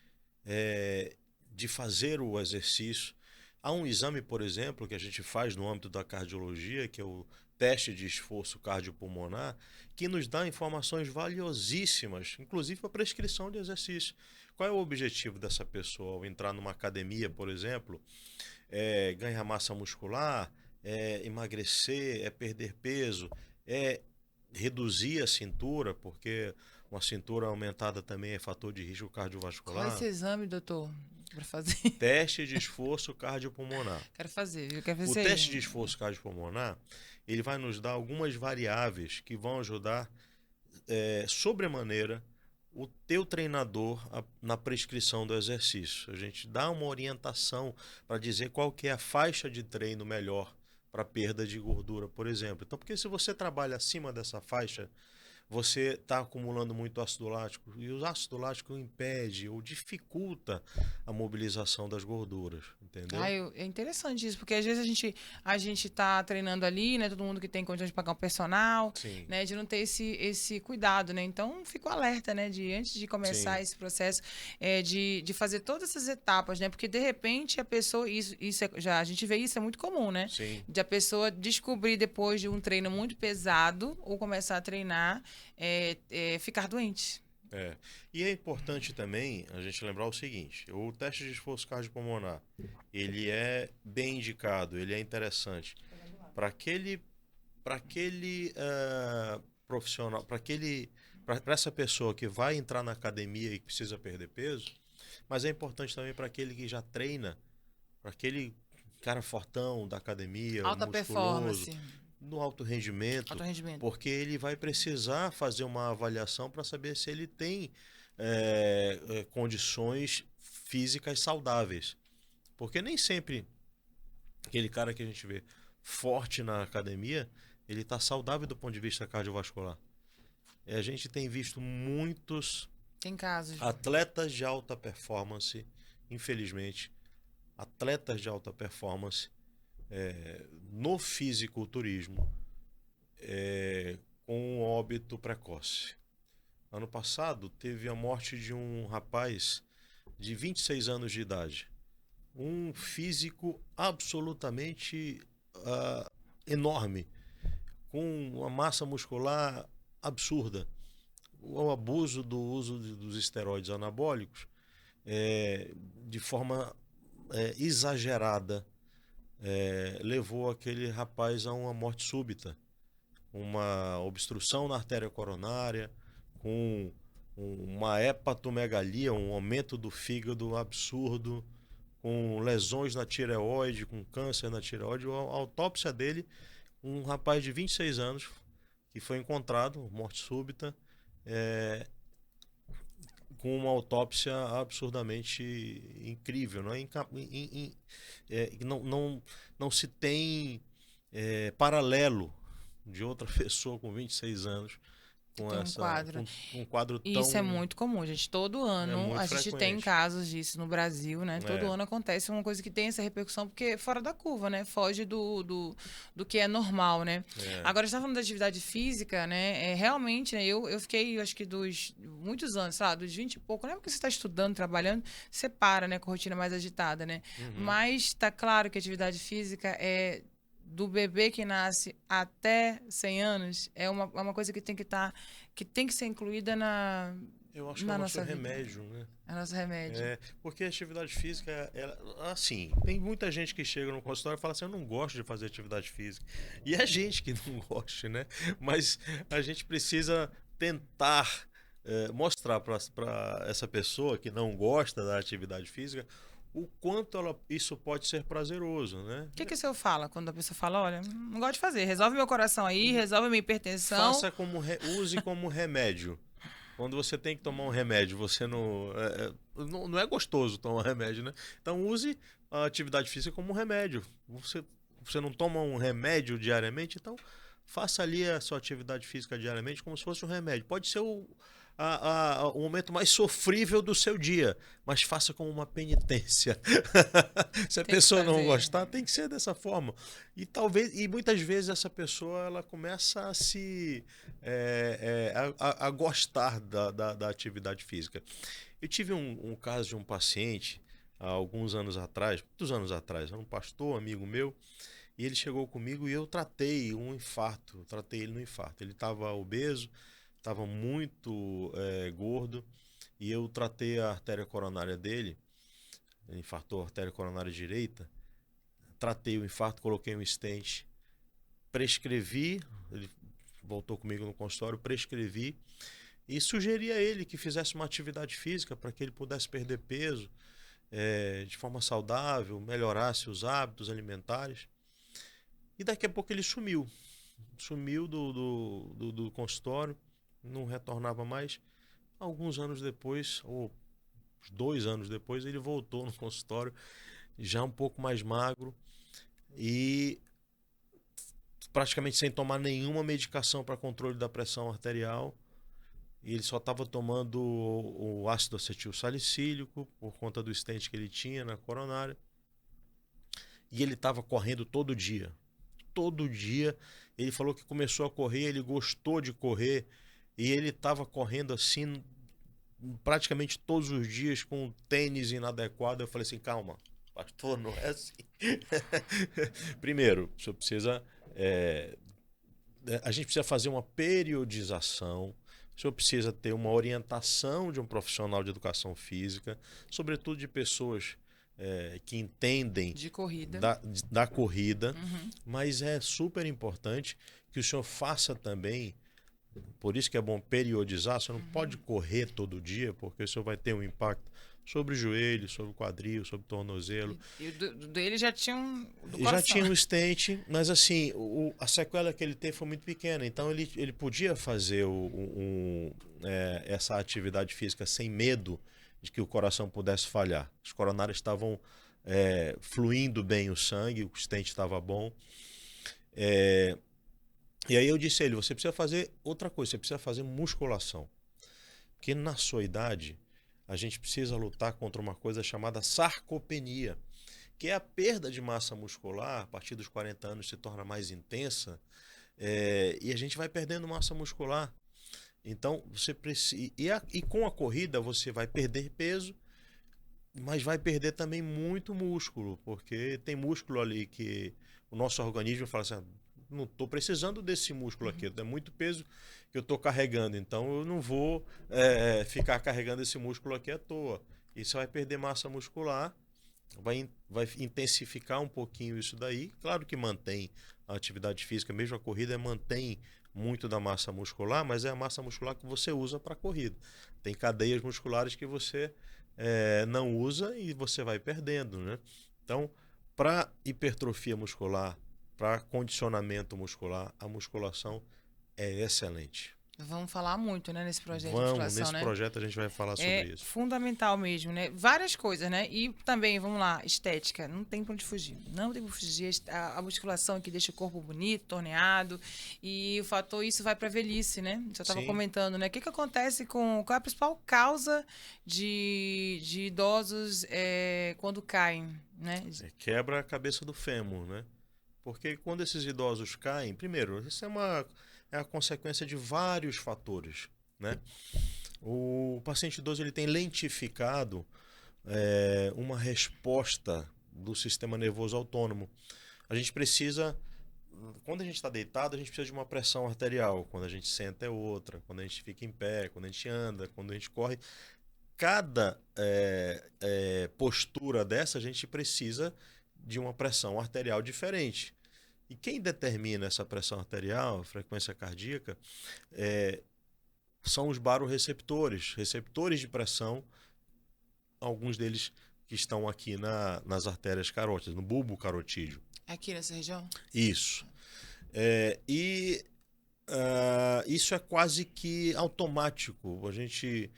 de fazer o exercício. Há um exame, por exemplo, que a gente faz no âmbito da cardiologia, que é o teste de esforço cardiopulmonar, que nos dá informações valiosíssimas, inclusive para prescrição de exercício. Qual é o objetivo dessa pessoa ao entrar numa academia, por exemplo? É ganhar massa muscular, é emagrecer, é perder peso, é reduzir a cintura, porque uma cintura aumentada também é fator de risco Qual é esse cardiovascular. exame, doutor, para fazer? Teste de esforço cardiopulmonar. Quero fazer, viu? Quero O fazer teste de aí. esforço cardiopulmonar, ele vai nos dar algumas variáveis que vão ajudar sobremaneira o teu treinador na prescrição do exercício. A gente dá uma orientação para dizer qual que é a faixa de treino melhor para perda de gordura, por exemplo. Então, porque se você trabalha acima dessa faixa, você está acumulando muito ácido lático e o ácido lático impede ou dificulta a mobilização das gorduras, entendeu? É interessante isso, porque às vezes a gente tá treinando ali, né? Todo mundo que tem condições de pagar um personal, Sim, né? De não ter esse cuidado, né? Então, fico alerta, né? Antes de sim, começar esse processo, de fazer todas essas etapas, né? Porque, de repente, a pessoa... a gente vê isso, é muito comum, né? sim. De a pessoa descobrir depois de um treino muito pesado ou começar a treinar, ficar doente. É. E é importante também a gente lembrar o seguinte: o teste de esforço cardiopulmonar, ele é bem indicado, ele é interessante para aquele profissional, para essa pessoa que vai entrar na academia e que precisa perder peso, mas é importante também para aquele que já treina, para aquele cara fortão da academia, Alta musculoso, performance, no alto rendimento, alto rendimento. porque ele vai precisar fazer uma avaliação para saber se ele tem condições físicas saudáveis. Porque nem sempre aquele cara que a gente vê forte na academia, ele está saudável do ponto de vista cardiovascular. E a gente tem visto muitos Tem casos. atletas de alta performance, infelizmente, atletas de alta performance no fisiculturismo com um óbito precoce. Ano passado teve a morte de um rapaz de 26 anos de idade. Um físico absolutamente enorme, com uma massa muscular absurda. O abuso do uso dos esteroides anabólicos de forma exagerada levou aquele rapaz a uma morte súbita, uma obstrução na artéria coronária, com uma hepatomegalia, um aumento do fígado absurdo, com lesões na tireoide, com câncer na tireoide. A autópsia dele, um rapaz de 26 anos que foi encontrado, morte súbita, com uma autópsia absurdamente incrível. Não, não se tem paralelo de outra pessoa com 26 anos Que com tem um quadro. um quadro E isso é tão... muito comum, gente. Todo É ano muito a gente tem frequente. casos disso no Brasil, né? Todo É, ano acontece uma coisa que tem essa repercussão, porque é fora da curva, né? Foge do que é normal, né? é. Agora, você está falando da atividade física, né? Realmente, né? Eu fiquei, acho que dos muitos anos, sei lá, dos 20 e pouco, não é porque você está estudando, trabalhando, você para, né? Com a rotina mais agitada, né? Uhum. Mas tá claro que a atividade física é do bebê que nasce até 100 anos, é uma coisa que tem que estar que tem que ser incluída Eu acho que é o na nosso nossa vida. remédio, né? É nosso remédio. Porque a atividade física, assim, tem muita gente que chega no consultório e fala assim, eu não gosto de fazer atividade física. E é gente que não gosta, né? Mas a gente precisa tentar mostrar para essa pessoa que não gosta da atividade física o quanto isso pode ser prazeroso, né? O que o senhor fala quando a pessoa fala, olha, não gosto de fazer, resolve meu coração aí, resolve minha hipertensão. Use como remédio. Quando você tem que tomar um remédio, você não é gostoso tomar um remédio, né? Então use a atividade física como um remédio. Você não toma um remédio diariamente, então faça ali a sua atividade física diariamente como se fosse um remédio. Pode ser o momento mais sofrível do seu dia, mas faça como uma penitência. Se a Tem que pessoa não fazer. gostar, tem que ser dessa forma. E muitas vezes essa pessoa ela começa a se a gostar da atividade física. Eu tive um caso de um paciente há alguns anos atrás, muitos anos atrás, era um pastor, amigo meu, e ele chegou comigo e eu tratei um infarto, tratei ele no infarto. Ele estava obeso, estava muito gordo, e eu tratei a artéria coronária dele, ele infartou a artéria coronária direita, tratei o infarto, coloquei um stent, prescrevi, ele voltou comigo no consultório, prescrevi e sugeri a ele que fizesse uma atividade física para que ele pudesse perder peso de forma saudável, melhorasse os hábitos alimentares. E daqui a pouco ele sumiu do consultório, não retornava mais. Alguns anos depois, ou 2 anos depois, ele voltou no consultório, já um pouco mais magro e praticamente sem tomar nenhuma medicação para controle da pressão arterial. E ele só estava tomando o ácido acetil salicílico por conta do stent que ele tinha na coronária. E ele estava correndo todo dia. Todo dia. Ele falou que começou a correr, ele gostou de correr. E ele estava correndo assim praticamente todos os dias com um tênis inadequado. Eu falei assim, calma, pastor, não é assim. Primeiro, o senhor precisa... a gente precisa fazer uma periodização. O senhor precisa ter uma orientação de um profissional de educação física, sobretudo de pessoas que entendem De corrida. da corrida, Uhum. mas é super importante que o senhor faça também, por isso que é bom periodizar, você não pode correr todo dia, porque o senhor vai ter um impacto sobre o joelho, sobre o quadril, sobre o tornozelo. E o dele já tinha do Já coração. tinha um stent, mas assim, a sequela que ele teve foi muito pequena, então ele podia fazer essa atividade física sem medo de que o coração pudesse falhar. Os coronários estavam fluindo bem o sangue, o stent estava bom. E aí eu disse a ele, você precisa fazer outra coisa, você precisa fazer musculação. Porque na sua idade, a gente precisa lutar contra uma coisa chamada sarcopenia, que é a perda de massa muscular, a partir dos 40 anos se torna mais intensa, e a gente vai perdendo massa muscular. Então, você precisa. E com a corrida, você vai perder peso, mas vai perder também muito músculo, porque tem músculo ali que o nosso organismo fala assim: não estou precisando desse músculo aqui, é muito peso que eu estou carregando, então eu não vou ficar carregando esse músculo aqui à toa. E você vai perder massa muscular. Vai intensificar um pouquinho isso daí. Claro que mantém a atividade física, mesmo a corrida mantém muito da massa muscular, mas é a massa muscular que você usa para a corrida. Tem cadeias musculares que você não usa e você vai perdendo, né? Então, para hipertrofia muscular, para condicionamento muscular, a musculação é excelente. Vamos falar muito, né, nesse projeto de Vamos, musculação, nesse né? projeto a gente vai falar É sobre isso. fundamental mesmo, né? Várias coisas, né? E também, vamos lá, estética. Não tem pra onde fugir. Não tem pra fugir. A musculação que deixa o corpo bonito, torneado. E o fator, isso vai pra velhice, né? Já estava Sim, comentando, né? O que acontece com... Qual é a principal causa de idosos quando caem, né? quebra a cabeça do fêmur, né? Porque quando esses idosos caem, primeiro, isso é a consequência de vários fatores, né? O paciente idoso ele tem lentificado uma resposta do sistema nervoso autônomo. A gente precisa, quando a gente está deitado, a gente precisa de uma pressão arterial. Quando a gente senta é outra. Quando a gente fica em pé, quando a gente anda, quando a gente corre. Cada postura dessa, a gente precisa de uma pressão arterial diferente. E quem determina essa pressão arterial, a frequência cardíaca, são os barorreceptores, receptores de pressão, alguns deles que estão aqui nas artérias carótidas, no bulbo carotídeo. Aqui nessa região? Isso. Isso é quase que automático. A gente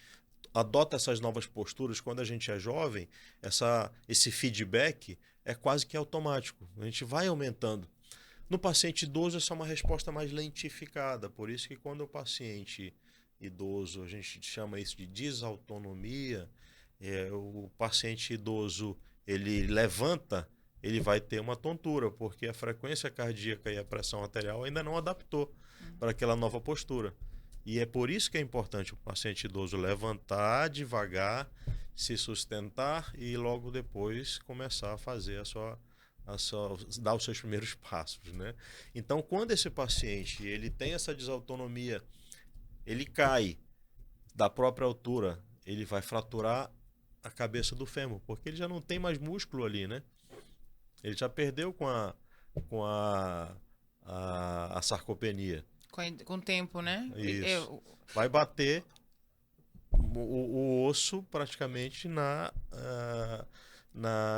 adota essas novas posturas quando a gente é jovem, esse feedback é quase que automático. A gente vai aumentando. No paciente idoso, essa é uma resposta mais lentificada. Por isso que quando o paciente idoso, a gente chama isso de desautonomia, o paciente idoso ele levanta, ele vai ter uma tontura, porque a frequência cardíaca e a pressão arterial ainda não adaptou para aquela nova postura. E é por isso que é importante o paciente idoso levantar devagar, se sustentar e logo depois começar a fazer dar os seus primeiros passos, né? Então, quando esse paciente ele tem essa desautonomia, ele cai da própria altura, ele vai fraturar a cabeça do fêmur, porque ele já não tem mais músculo ali, né? Ele já perdeu com a sarcopenia. Com o tempo, né? Isso. Vai bater o osso praticamente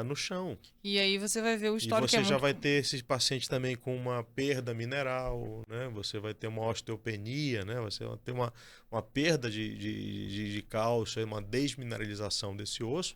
no chão. E aí você vai ver o E histórico você já vai ter esse paciente também com uma perda mineral, né? Você vai ter uma osteopenia, né? Você vai ter uma perda de cálcio, uma desmineralização desse osso.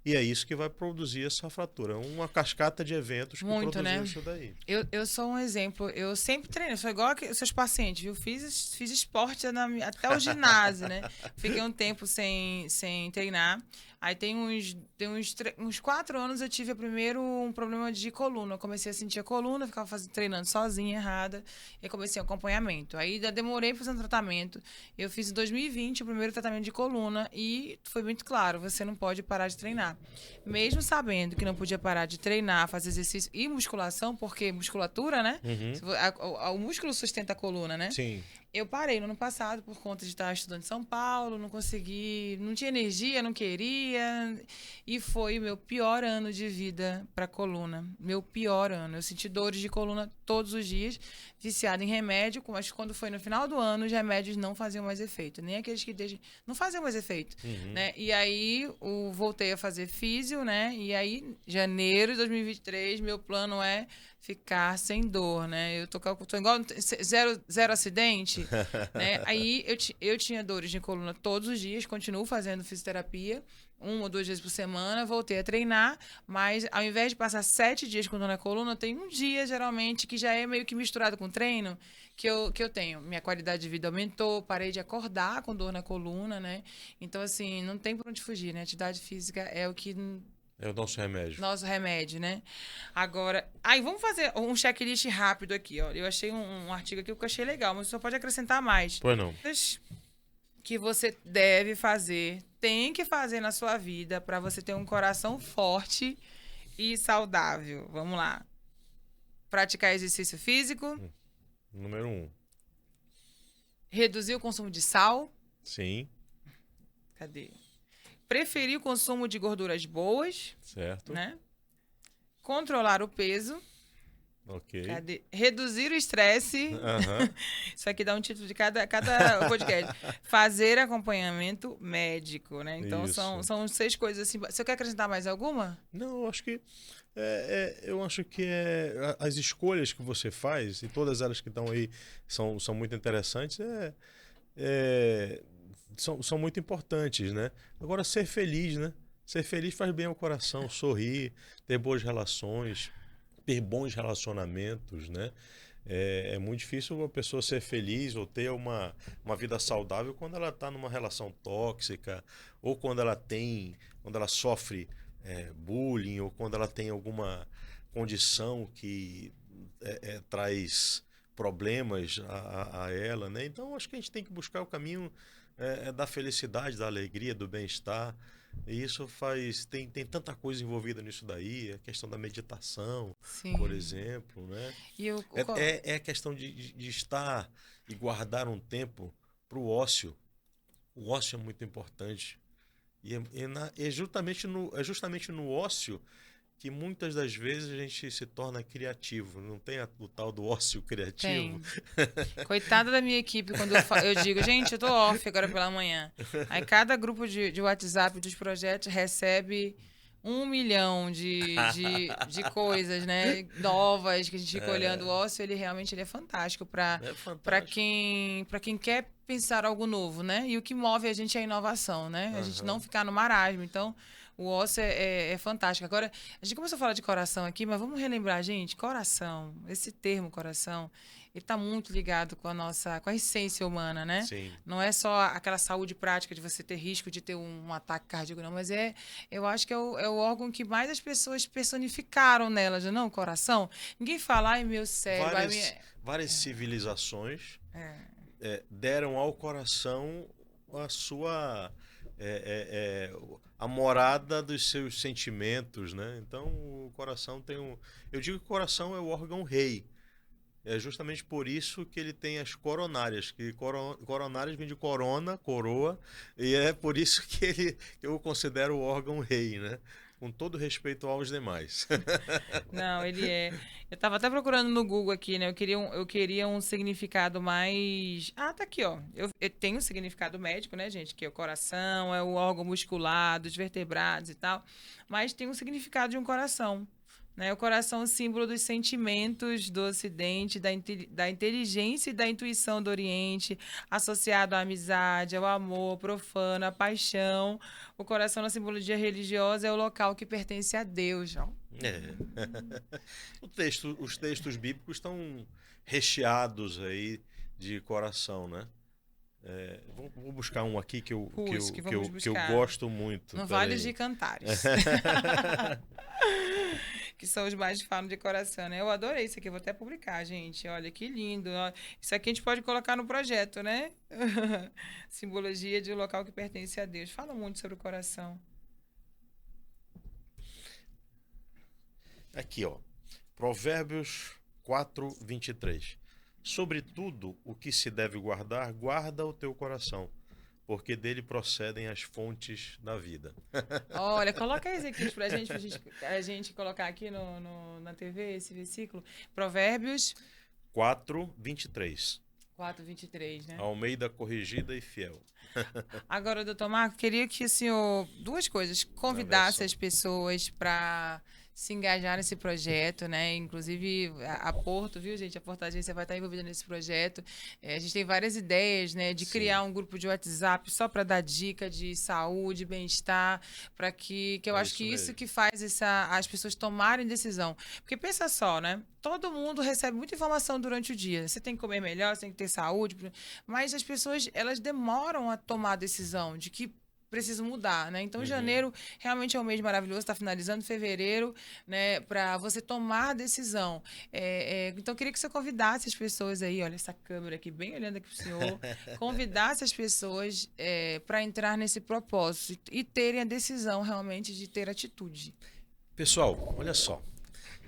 E é isso que vai produzir essa fratura. Uma cascata de eventos que produziu, né? Isso daí. Eu sou um exemplo. Eu sempre treino. Eu sou igual os seus pacientes, viu? Fiz esporte até o ginásio, né? Fiquei um tempo sem treinar. Aí tem uns 4 anos eu tive primeiro um problema de coluna. Eu comecei a sentir a coluna, ficava treinando sozinha, errada. E comecei o acompanhamento. Aí ainda demorei para fazer um tratamento. Eu fiz em 2020 o primeiro tratamento de coluna e foi muito claro, você não pode parar de treinar. Mesmo sabendo que não podia parar de treinar, fazer exercício e musculação, porque musculatura, né? O músculo sustenta a coluna, né? Sim. Eu parei no ano passado por conta de estar estudando em São Paulo, não consegui, não tinha energia, não queria. E foi o meu pior ano de vida para coluna. Meu pior ano. Eu senti dores de coluna todos os dias, viciada em remédio, mas quando foi no final do ano, os remédios não faziam mais efeito. Nem aqueles que não faziam mais efeito. Né? E aí voltei a fazer físio, né? E aí, janeiro de 2023, meu plano é ficar sem dor, né? Eu tô igual zero acidente, né? Aí eu tinha dores de coluna todos os dias, continuo fazendo fisioterapia, 1 ou 2 vezes por semana, voltei a treinar, mas ao invés de passar 7 dias com dor na coluna, eu tenho um dia, geralmente, que já é meio que misturado com treino, que eu tenho. Minha qualidade de vida aumentou, parei de acordar com dor na coluna, né? Então, assim, não tem por onde fugir, né? Atividade física é o que... É o nosso remédio. Nosso remédio, né? Agora, aí vamos fazer um checklist rápido aqui, ó. Eu achei um artigo aqui que eu achei legal, mas você pode acrescentar mais. Pois não. Que você deve fazer, tem que fazer na sua vida para você ter um coração forte e saudável. Vamos lá. Praticar exercício físico. Número 1. Reduzir o consumo de sal. Sim. Cadê? Preferir o consumo de gorduras boas. Certo. Né? Controlar o peso. Ok. Cadê? Reduzir o estresse. Isso aqui dá um título de cada podcast. Fazer acompanhamento médico, né? Então, são 6 coisas assim. Você quer acrescentar mais alguma? Não, eu acho que as escolhas que você faz, e todas elas que estão aí são muito interessantes, é, são muito importantes, né? Agora, ser feliz, né? Ser feliz faz bem ao coração, sorrir, ter boas relações, ter bons relacionamentos, né? É muito difícil uma pessoa ser feliz ou ter uma vida saudável quando ela está numa relação tóxica ou quando ela sofre bullying ou quando ela tem alguma condição que traz problemas a ela, né? Então acho que a gente tem que buscar o caminho da felicidade, da alegria, do bem-estar. E isso tem tanta coisa envolvida nisso daí, a questão da meditação, por Sim. exemplo, né? E É a questão de estar e guardar um tempo para o ócio. O ócio é muito importante. É justamente no ócio que muitas das vezes a gente se torna criativo. Não tem o tal do ócio criativo? tem. Coitada da minha equipe, quando eu digo, gente, eu tô off agora pela manhã. Aí cada grupo de WhatsApp dos projetos recebe 1 milhão de coisas, né? Novas, que a gente fica olhando. O ócio, ele realmente ele é fantástico É fantástico. para quem quer pensar algo novo, né? E o que move a gente é a inovação, né? A gente não Aham. ficar no marasmo. Então, o ócio é fantástico. Agora, a gente começou a falar de coração aqui, mas vamos relembrar, gente, coração, esse termo coração, ele está muito ligado com com a essência humana, né? Sim. Não é só aquela saúde prática de você ter risco de ter um ataque cardíaco, não, mas eu acho que é o órgão que mais as pessoas personificaram nela, já não, o coração. Ninguém fala, ai, meu cérebro, ai, Várias, várias civilizações é, deram ao coração a sua a morada dos seus sentimentos, né? Então o coração tem um, eu digo que o coração é o órgão rei. É justamente por isso que ele tem as coronárias, que coronárias vem de corona, coroa, e é por isso que eu o considero o órgão rei, né? Com todo respeito aos demais. não, ele é. Eu tava até procurando no Google aqui, né? Eu queria um significado mais. Ah, tá aqui, ó. Eu tenho um significado médico, né, gente? Que é o coração, é o órgão muscular dos vertebrados e tal. Mas tem um significado de um coração. Né? O coração é o símbolo dos sentimentos do Ocidente, da inteligência e da intuição do Oriente, associado à amizade, ao amor profano, à paixão. O coração na simbologia religiosa é o local que pertence a Deus. Ó. É. Os textos bíblicos estão recheados aí de coração, né? Vou buscar um aqui Busque, vamos que eu buscar. gosto muito. No Pera Vale de aí. Cantares. Que são os mais falam de coração, né? Eu adorei isso aqui, eu vou até publicar, gente. Olha que lindo. Ó. Isso aqui a gente pode colocar no projeto, né? Simbologia de um local que pertence a Deus. Fala muito sobre o coração. Aqui, ó. Provérbios 4:23. Sobretudo o que se deve guardar, guarda o teu coração, porque dele procedem as fontes da vida. Olha, coloca esse aqui a gente colocar aqui na TV, esse versículo. Provérbios 4:23. 4:23, né? Almeida corrigida e fiel. Agora, doutor Marco, queria que o senhor, duas coisas, Na convidasse versão. as pessoas para se engajar nesse projeto, né? Inclusive a Porto, viu, gente? A Porto Agência vai estar envolvida nesse projeto. A gente tem várias ideias, né? De criar Sim, um grupo de WhatsApp só para dar dica de saúde, bem-estar, para que eu é acho que isso isso mesmo. que faz as pessoas tomarem decisão. Porque pensa só, né? Todo mundo recebe muita informação durante o dia. Você tem que comer melhor, você tem que ter saúde, mas as pessoas, elas demoram a tomar a decisão de que precisam mudar, né? Então, Uhum. janeiro realmente é um mês maravilhoso, está finalizando fevereiro, né? Para você tomar a decisão. Então, eu queria que você convidasse as pessoas aí, olha essa câmera aqui, bem olhando aqui para o senhor, convidasse as pessoas para entrar nesse propósito e terem a decisão realmente de ter atitude. Pessoal, olha só.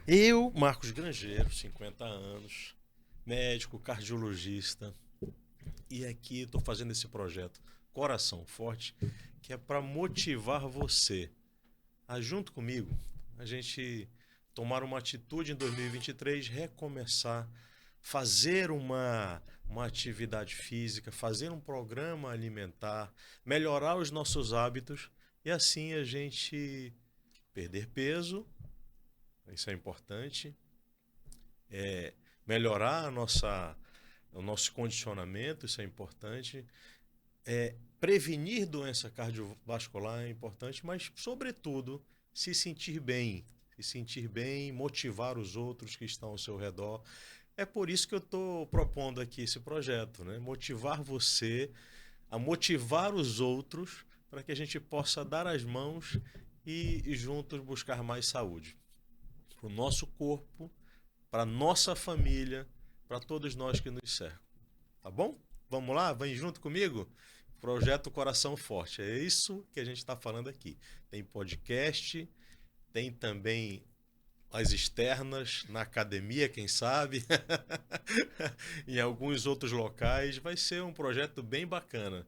Eu, Marcos Grangeiro, 50 anos, médico, cardiologista, e aqui estou fazendo esse projeto Coração Forte, que é para motivar você a, junto comigo, a gente tomar uma atitude em 2023, recomeçar, fazer uma atividade física, fazer um programa alimentar, melhorar os nossos hábitos e assim a gente perder peso, isso é importante, melhorar a o nosso condicionamento, isso é importante. Prevenir doença cardiovascular é importante, mas, sobretudo, se sentir bem. Se sentir bem, motivar os outros que estão ao seu redor. É por isso que eu estou propondo aqui esse projeto, né? Motivar você a motivar os outros para que a gente possa dar as mãos e juntos buscar mais saúde. Para o nosso corpo, para a nossa família, para todos nós que nos cercam. Tá bom? Vamos lá? Vem junto comigo? Projeto Coração Forte. É isso que a gente está falando aqui. Tem podcast, tem também as externas, na academia, quem sabe, em alguns outros locais. Vai ser um projeto bem bacana.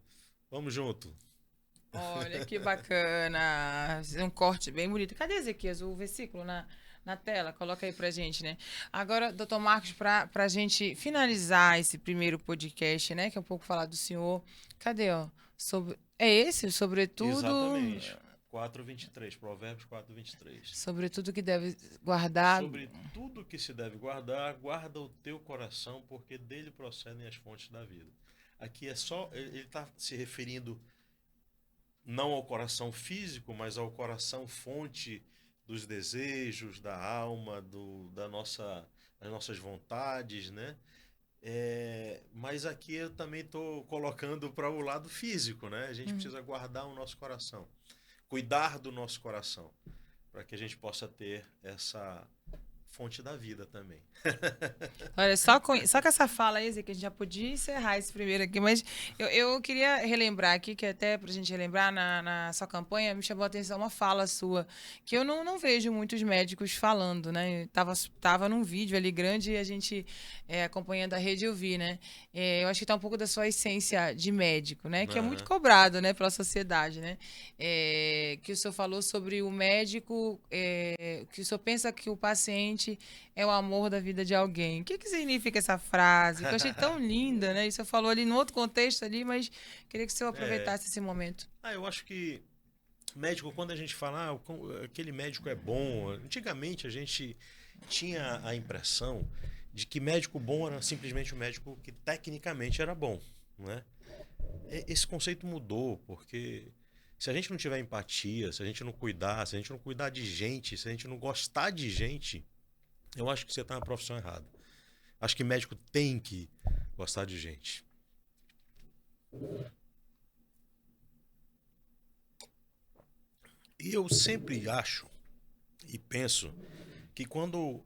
Vamos junto. Olha que bacana. Um corte bem bonito. Cadê, Ezequias, o versículo na tela? Coloca aí pra gente, né? Agora, doutor Marcos, pra gente finalizar esse primeiro podcast, né? Que é um pouco falar do senhor. Cadê, ó? É esse? Sobretudo... Exatamente. 4:23, Provérbios 4:23. Sobre tudo que deve guardar. Sobre tudo que se deve guardar, guarda o teu coração, porque dele procedem as fontes da vida. Aqui é só, ele está se referindo não ao coração físico, mas ao coração fonte dos desejos, da alma, das nossas vontades, né? Mas aqui eu também estou colocando para o lado físico, né? A gente precisa guardar o nosso coração, cuidar do nosso coração, para que a gente possa ter essa fonte da vida também. Olha, só com essa fala aí, Zé, que a gente já podia encerrar esse primeiro aqui, mas eu queria relembrar aqui, que até pra gente relembrar, na sua campanha, me chamou a atenção uma fala sua, que eu não vejo muitos médicos falando, né? Eu tava num vídeo ali grande e a gente, acompanhando a rede, eu vi, né? Eu acho que tá um pouco da sua essência de médico, né? Que é muito cobrado, né, pela sociedade, né? Que o senhor falou sobre o médico, que o senhor pensa que o paciente é o amor da vida de alguém. O que significa essa frase? Que eu achei tão linda, né? Isso eu falou ali no outro contexto ali, mas queria que o senhor aproveitasse esse momento. Eu acho que médico, quando a gente fala, aquele médico é bom, antigamente a gente tinha a impressão de que médico bom era simplesmente um médico que tecnicamente era bom, né? Esse conceito mudou, porque se a gente não tiver empatia, se a gente não cuidar, se a gente não cuidar de gente, se a gente não gostar de gente, eu acho que você está na profissão errada. Acho que médico tem que gostar de gente. E eu sempre acho e penso que quando,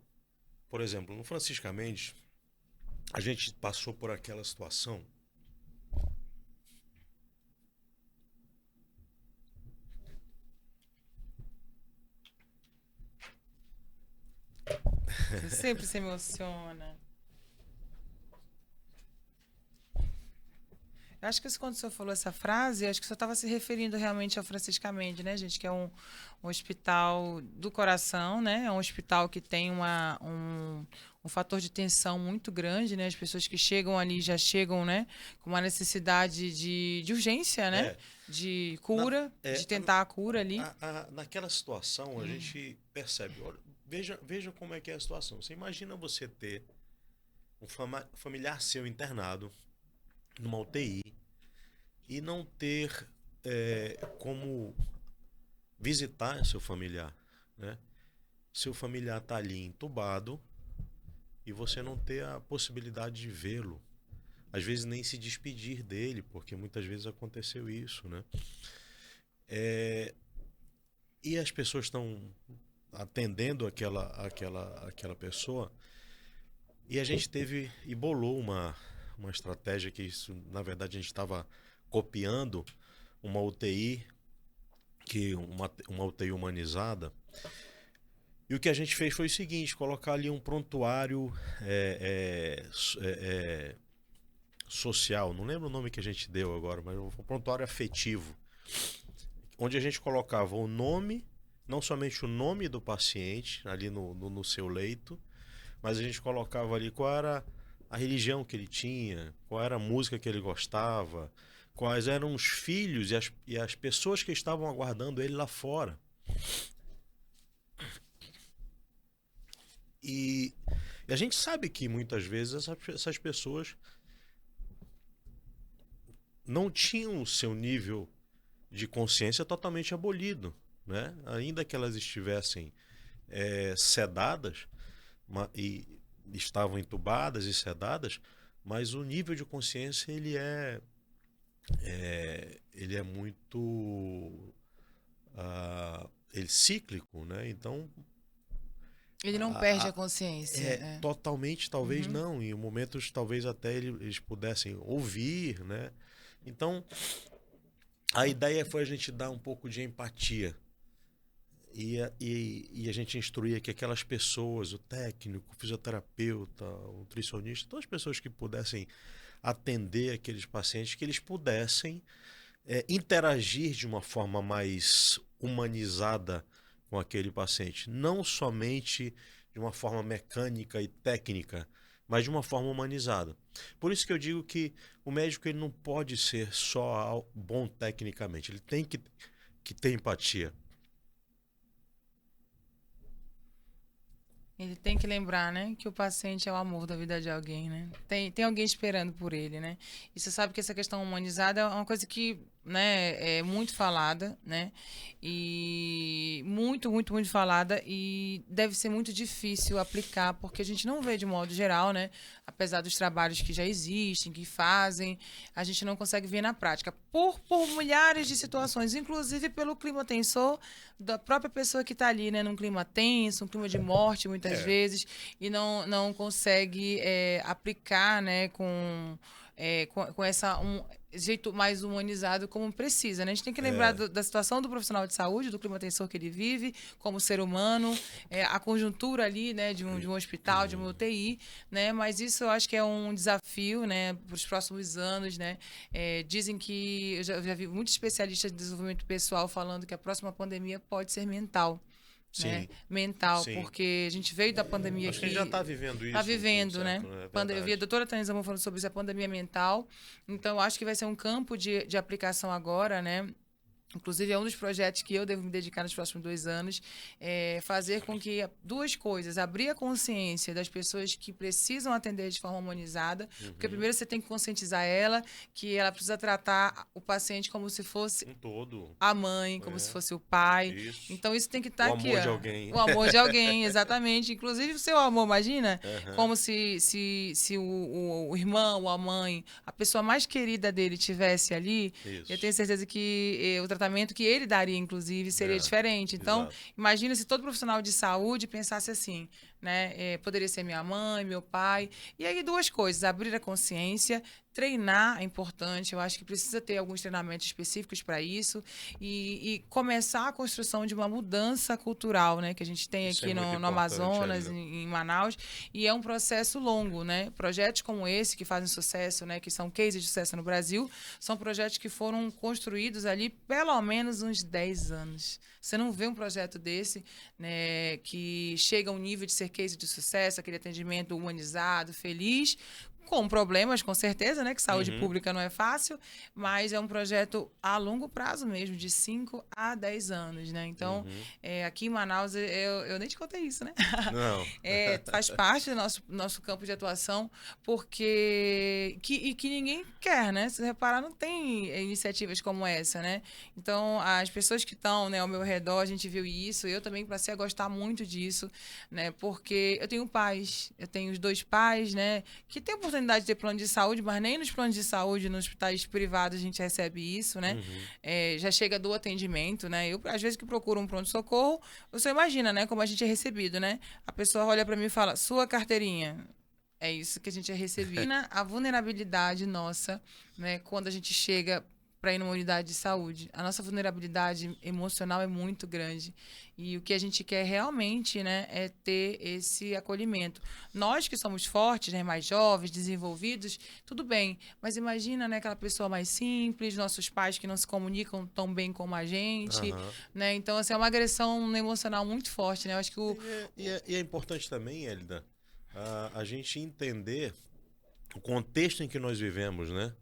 por exemplo, no Franciscamente, a gente passou por aquela situação. Você sempre se emociona. Eu acho que quando o senhor falou essa frase, acho que o senhor estava se referindo realmente ao Franciscamente, né, gente? Que é um hospital do coração, né? É um hospital que tem um fator de tensão muito grande, né? As pessoas que chegam ali já chegam, né, com uma necessidade de urgência, né? De cura, de tentar a cura ali. Naquela situação, a gente percebe. Olha, veja como é que é a situação. Você imagina você ter um familiar seu internado numa UTI e não ter como visitar seu familiar, né? Seu familiar está ali entubado e você não ter a possibilidade de vê-lo, às vezes nem se despedir dele, porque muitas vezes aconteceu isso, né? E as pessoas estão atendendo aquela pessoa, e a gente teve e bolou uma estratégia que isso, na verdade, a gente estava copiando uma UTI, uma UTI humanizada. E o que a gente fez foi o seguinte: colocar ali um prontuário social, não lembro o nome que a gente deu agora, mas um prontuário afetivo, onde a gente colocava o nome, não somente o nome do paciente ali no seu leito, mas a gente colocava ali qual era a religião que ele tinha, qual era a música que ele gostava, quais eram os filhos e as pessoas que estavam aguardando ele lá fora. E a gente sabe que muitas vezes essas pessoas não tinham o seu nível de consciência totalmente abolido, né? Ainda que elas estivessem sedadas e estavam entubadas e sedadas, mas o nível de consciência ele é muito cíclico, né? Então Ele não perde a consciência. totalmente, talvez não. Em momentos, talvez até eles pudessem ouvir, né? Então, a ideia foi a gente dar um pouco de empatia e a gente instruía que aquelas pessoas, o técnico, o fisioterapeuta, o nutricionista, todas as pessoas que pudessem atender aqueles pacientes, que eles pudessem interagir de uma forma mais humanizada com aquele paciente, não somente de uma forma mecânica e técnica, mas de uma forma humanizada. Por isso que eu digo que o médico ele não pode ser só bom tecnicamente, ele tem que ter empatia. Ele tem que lembrar, né, que o paciente é o amor da vida de alguém, né? Tem alguém esperando por ele, né? E você sabe que essa questão humanizada é uma coisa que, né, é muito falada, né? E muito, muito, muito falada e deve ser muito difícil aplicar, porque a gente não vê de modo geral, né? Apesar dos trabalhos que já existem, que fazem, a gente não consegue ver na prática. Por milhares de situações, inclusive pelo clima tensor da própria pessoa que está ali, né? Num clima tenso, um clima de morte, muitas vezes, e não consegue aplicar, né? Com essa jeito mais humanizado como precisa, né? A gente tem que lembrar da situação do profissional de saúde, do clima tensor que ele vive, como ser humano, a conjuntura ali, né, de um hospital, de uma UTI, né? Mas isso eu acho que é um desafio, né, para os próximos anos, né? Dizem que eu já vi muitos especialistas de desenvolvimento pessoal falando que a próxima pandemia pode ser mental. Sim, Né? Mental, sim. porque a gente veio da pandemia Acho que a gente já está vivendo isso. Está vivendo, né? Né? Eu vi a doutora Tanisa falando sobre isso, a pandemia mental. Então, eu acho que vai ser um campo de aplicação agora, né? Inclusive, é um dos projetos que eu devo me dedicar nos próximos 2 anos, fazer com que duas coisas, abrir a consciência das pessoas que precisam atender de forma humanizada, porque primeiro você tem que conscientizar ela que ela precisa tratar o paciente como se fosse a mãe, como se fosse o pai. Isso. Então, isso tem que estar aqui. O amor de alguém. O amor de alguém, exatamente. Inclusive, o seu amor, imagina, como se o irmão, a mãe, a pessoa mais querida dele estivesse ali, Isso. eu tenho certeza que o tratamento que ele daria, inclusive, seria diferente. Então, exato. imagina se todo profissional de saúde pensasse assim, né? Poderia ser minha mãe, meu pai. E aí, duas coisas: abrir a consciência, treinar é importante. Eu acho que precisa ter alguns treinamentos específicos para isso e começar a construção de uma mudança cultural, né? Que a gente tem Isso aqui no Amazonas, em Manaus. E é um processo longo, né? Projetos como esse, que fazem sucesso, né? Que são cases de sucesso no Brasil, são projetos que foram construídos ali pelo menos uns 10 anos. Você não vê um projeto desse, né, que chega a um nível de ser case de sucesso, aquele atendimento humanizado, feliz, com problemas, com certeza, né? Que saúde pública não é fácil, mas é um projeto a longo prazo mesmo, de 5 a 10 anos, né? Então, aqui em Manaus, eu nem te contei isso, né? Não. Faz parte do nosso campo de atuação, porque que ninguém quer, né? Se você reparar, não tem iniciativas como essa, né? Então, as pessoas que estão, né, ao meu redor, a gente viu isso, eu também passei a gostar muito disso, né? Porque eu tenho pais, eu tenho os 2 pais, né? Que têm oportunidade de ter plano de saúde, mas nem nos planos de saúde, nos hospitais privados, a gente recebe isso, né? Já chega do atendimento, né? Eu, às vezes, que procuro um pronto-socorro, você imagina, né? Como a gente é recebido, né? A pessoa olha para mim e fala, sua carteirinha. É isso que a gente é recebido. A vulnerabilidade nossa, né? Quando a gente chega para ir numa unidade de saúde. A nossa vulnerabilidade emocional é muito grande. E o que a gente quer realmente, né, é ter esse acolhimento. Nós que somos fortes, né, mais jovens, desenvolvidos, tudo bem. Mas imagina, né, aquela pessoa mais simples, nossos pais que não se comunicam tão bem como a gente. Né? Então, assim, é uma agressão emocional muito forte. Né? Eu acho que E é importante também, Hélida, a gente entender o contexto em que nós vivemos, né?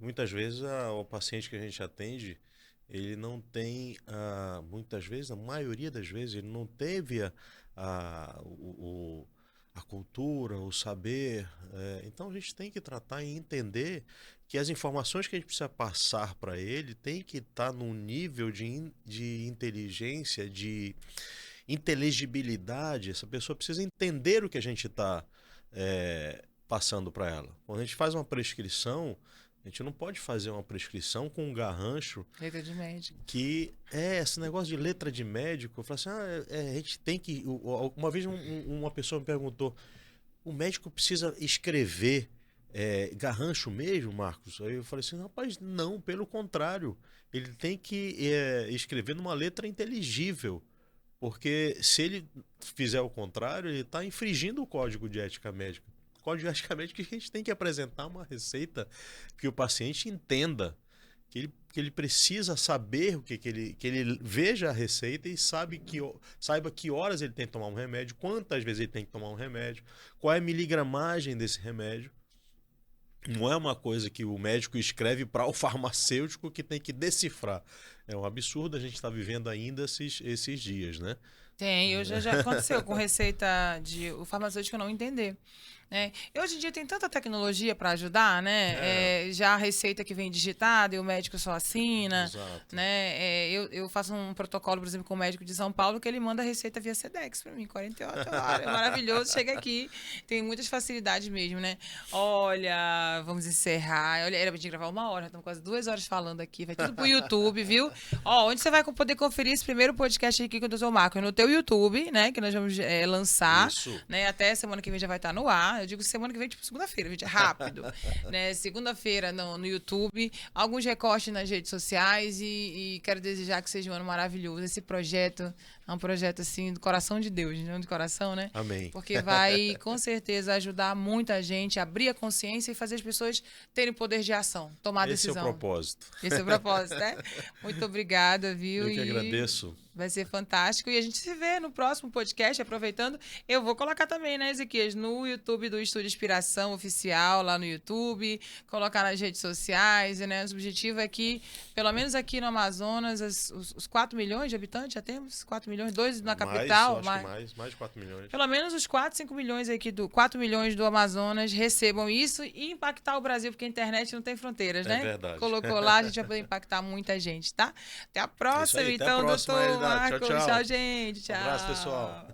Muitas vezes o paciente que a gente atende, ele não tem, muitas vezes, a maioria das vezes, ele não teve a cultura, o saber. Então a gente tem que tratar e entender que as informações que a gente precisa passar para ele tem que estar num nível de inteligência, de inteligibilidade. Essa pessoa precisa entender o que a gente está passando para ela. Quando a gente faz uma prescrição, a gente não pode fazer uma prescrição com um garrancho. Letra de médico. Que esse negócio de letra de médico. Eu falo assim, a gente tem que. Uma vez uma pessoa me perguntou: o médico precisa escrever garrancho mesmo, Marcos? Aí eu falei assim: rapaz, não, pelo contrário. Ele tem que escrever numa letra inteligível. Porque se ele fizer o contrário, ele está infringindo o código de ética médica. O código de ética médica, que a gente tem que apresentar uma receita que o paciente entenda, que ele precisa saber que ele veja a receita e saiba que horas ele tem que tomar um remédio, quantas vezes ele tem que tomar um remédio, qual é a miligramagem desse remédio. Não é uma coisa que o médico escreve para o farmacêutico que tem que decifrar. É um absurdo a gente estar vivendo ainda esses dias, né? Tem, já aconteceu com receita de o farmacêutico não entender. Né? E hoje em dia tem tanta tecnologia para ajudar, né? Já a receita que vem digitada e o médico só assina. Exato. Né? Eu faço um protocolo, por exemplo, com o médico de São Paulo, que ele manda a receita via Sedex para mim, 48 horas. É maravilhoso, chega aqui. Tem muitas facilidades mesmo, né? Olha, vamos encerrar. Olha, era pra gente gravar 1 hora, já estamos quase 2 horas falando aqui. Vai tudo pro YouTube, viu? Onde você vai poder conferir esse primeiro podcast aqui com o Dr. Marcos? No teu YouTube, né? Que nós vamos lançar. Isso. Né? Até semana que vem já vai estar no ar. Eu digo semana que vem, tipo segunda-feira, gente, é rápido. Né? Segunda-feira no YouTube, alguns recortes nas redes sociais e quero desejar que seja um ano maravilhoso. Esse projeto é um projeto, assim, do coração de Deus, não de coração, né? Amém. Porque vai, com certeza, ajudar muita gente a abrir a consciência e fazer as pessoas terem poder de ação, tomar decisão. Esse é o propósito. Esse é o propósito, né? Muito obrigada, viu? Eu que agradeço. Vai ser fantástico. E a gente se vê no próximo podcast, aproveitando. Eu vou colocar também, né, Ezequias, no YouTube do Estúdio Inspiração Oficial, lá no YouTube, colocar nas redes sociais, né? O objetivo é que, pelo menos aqui no Amazonas, os 4 milhões de habitantes, já temos 4 milhões, 2 na capital. Mais de 4 milhões. Pelo menos os 4, 5 milhões aqui 4 milhões do Amazonas recebam isso e impactar o Brasil, porque a internet não tem fronteiras, né? É verdade. Colocou lá, a gente vai poder impactar muita gente, tá? Até a próxima, Até então, a próxima, doutor Marcos. Tchau, Tchau, gente. Tchau. Um abraço, pessoal.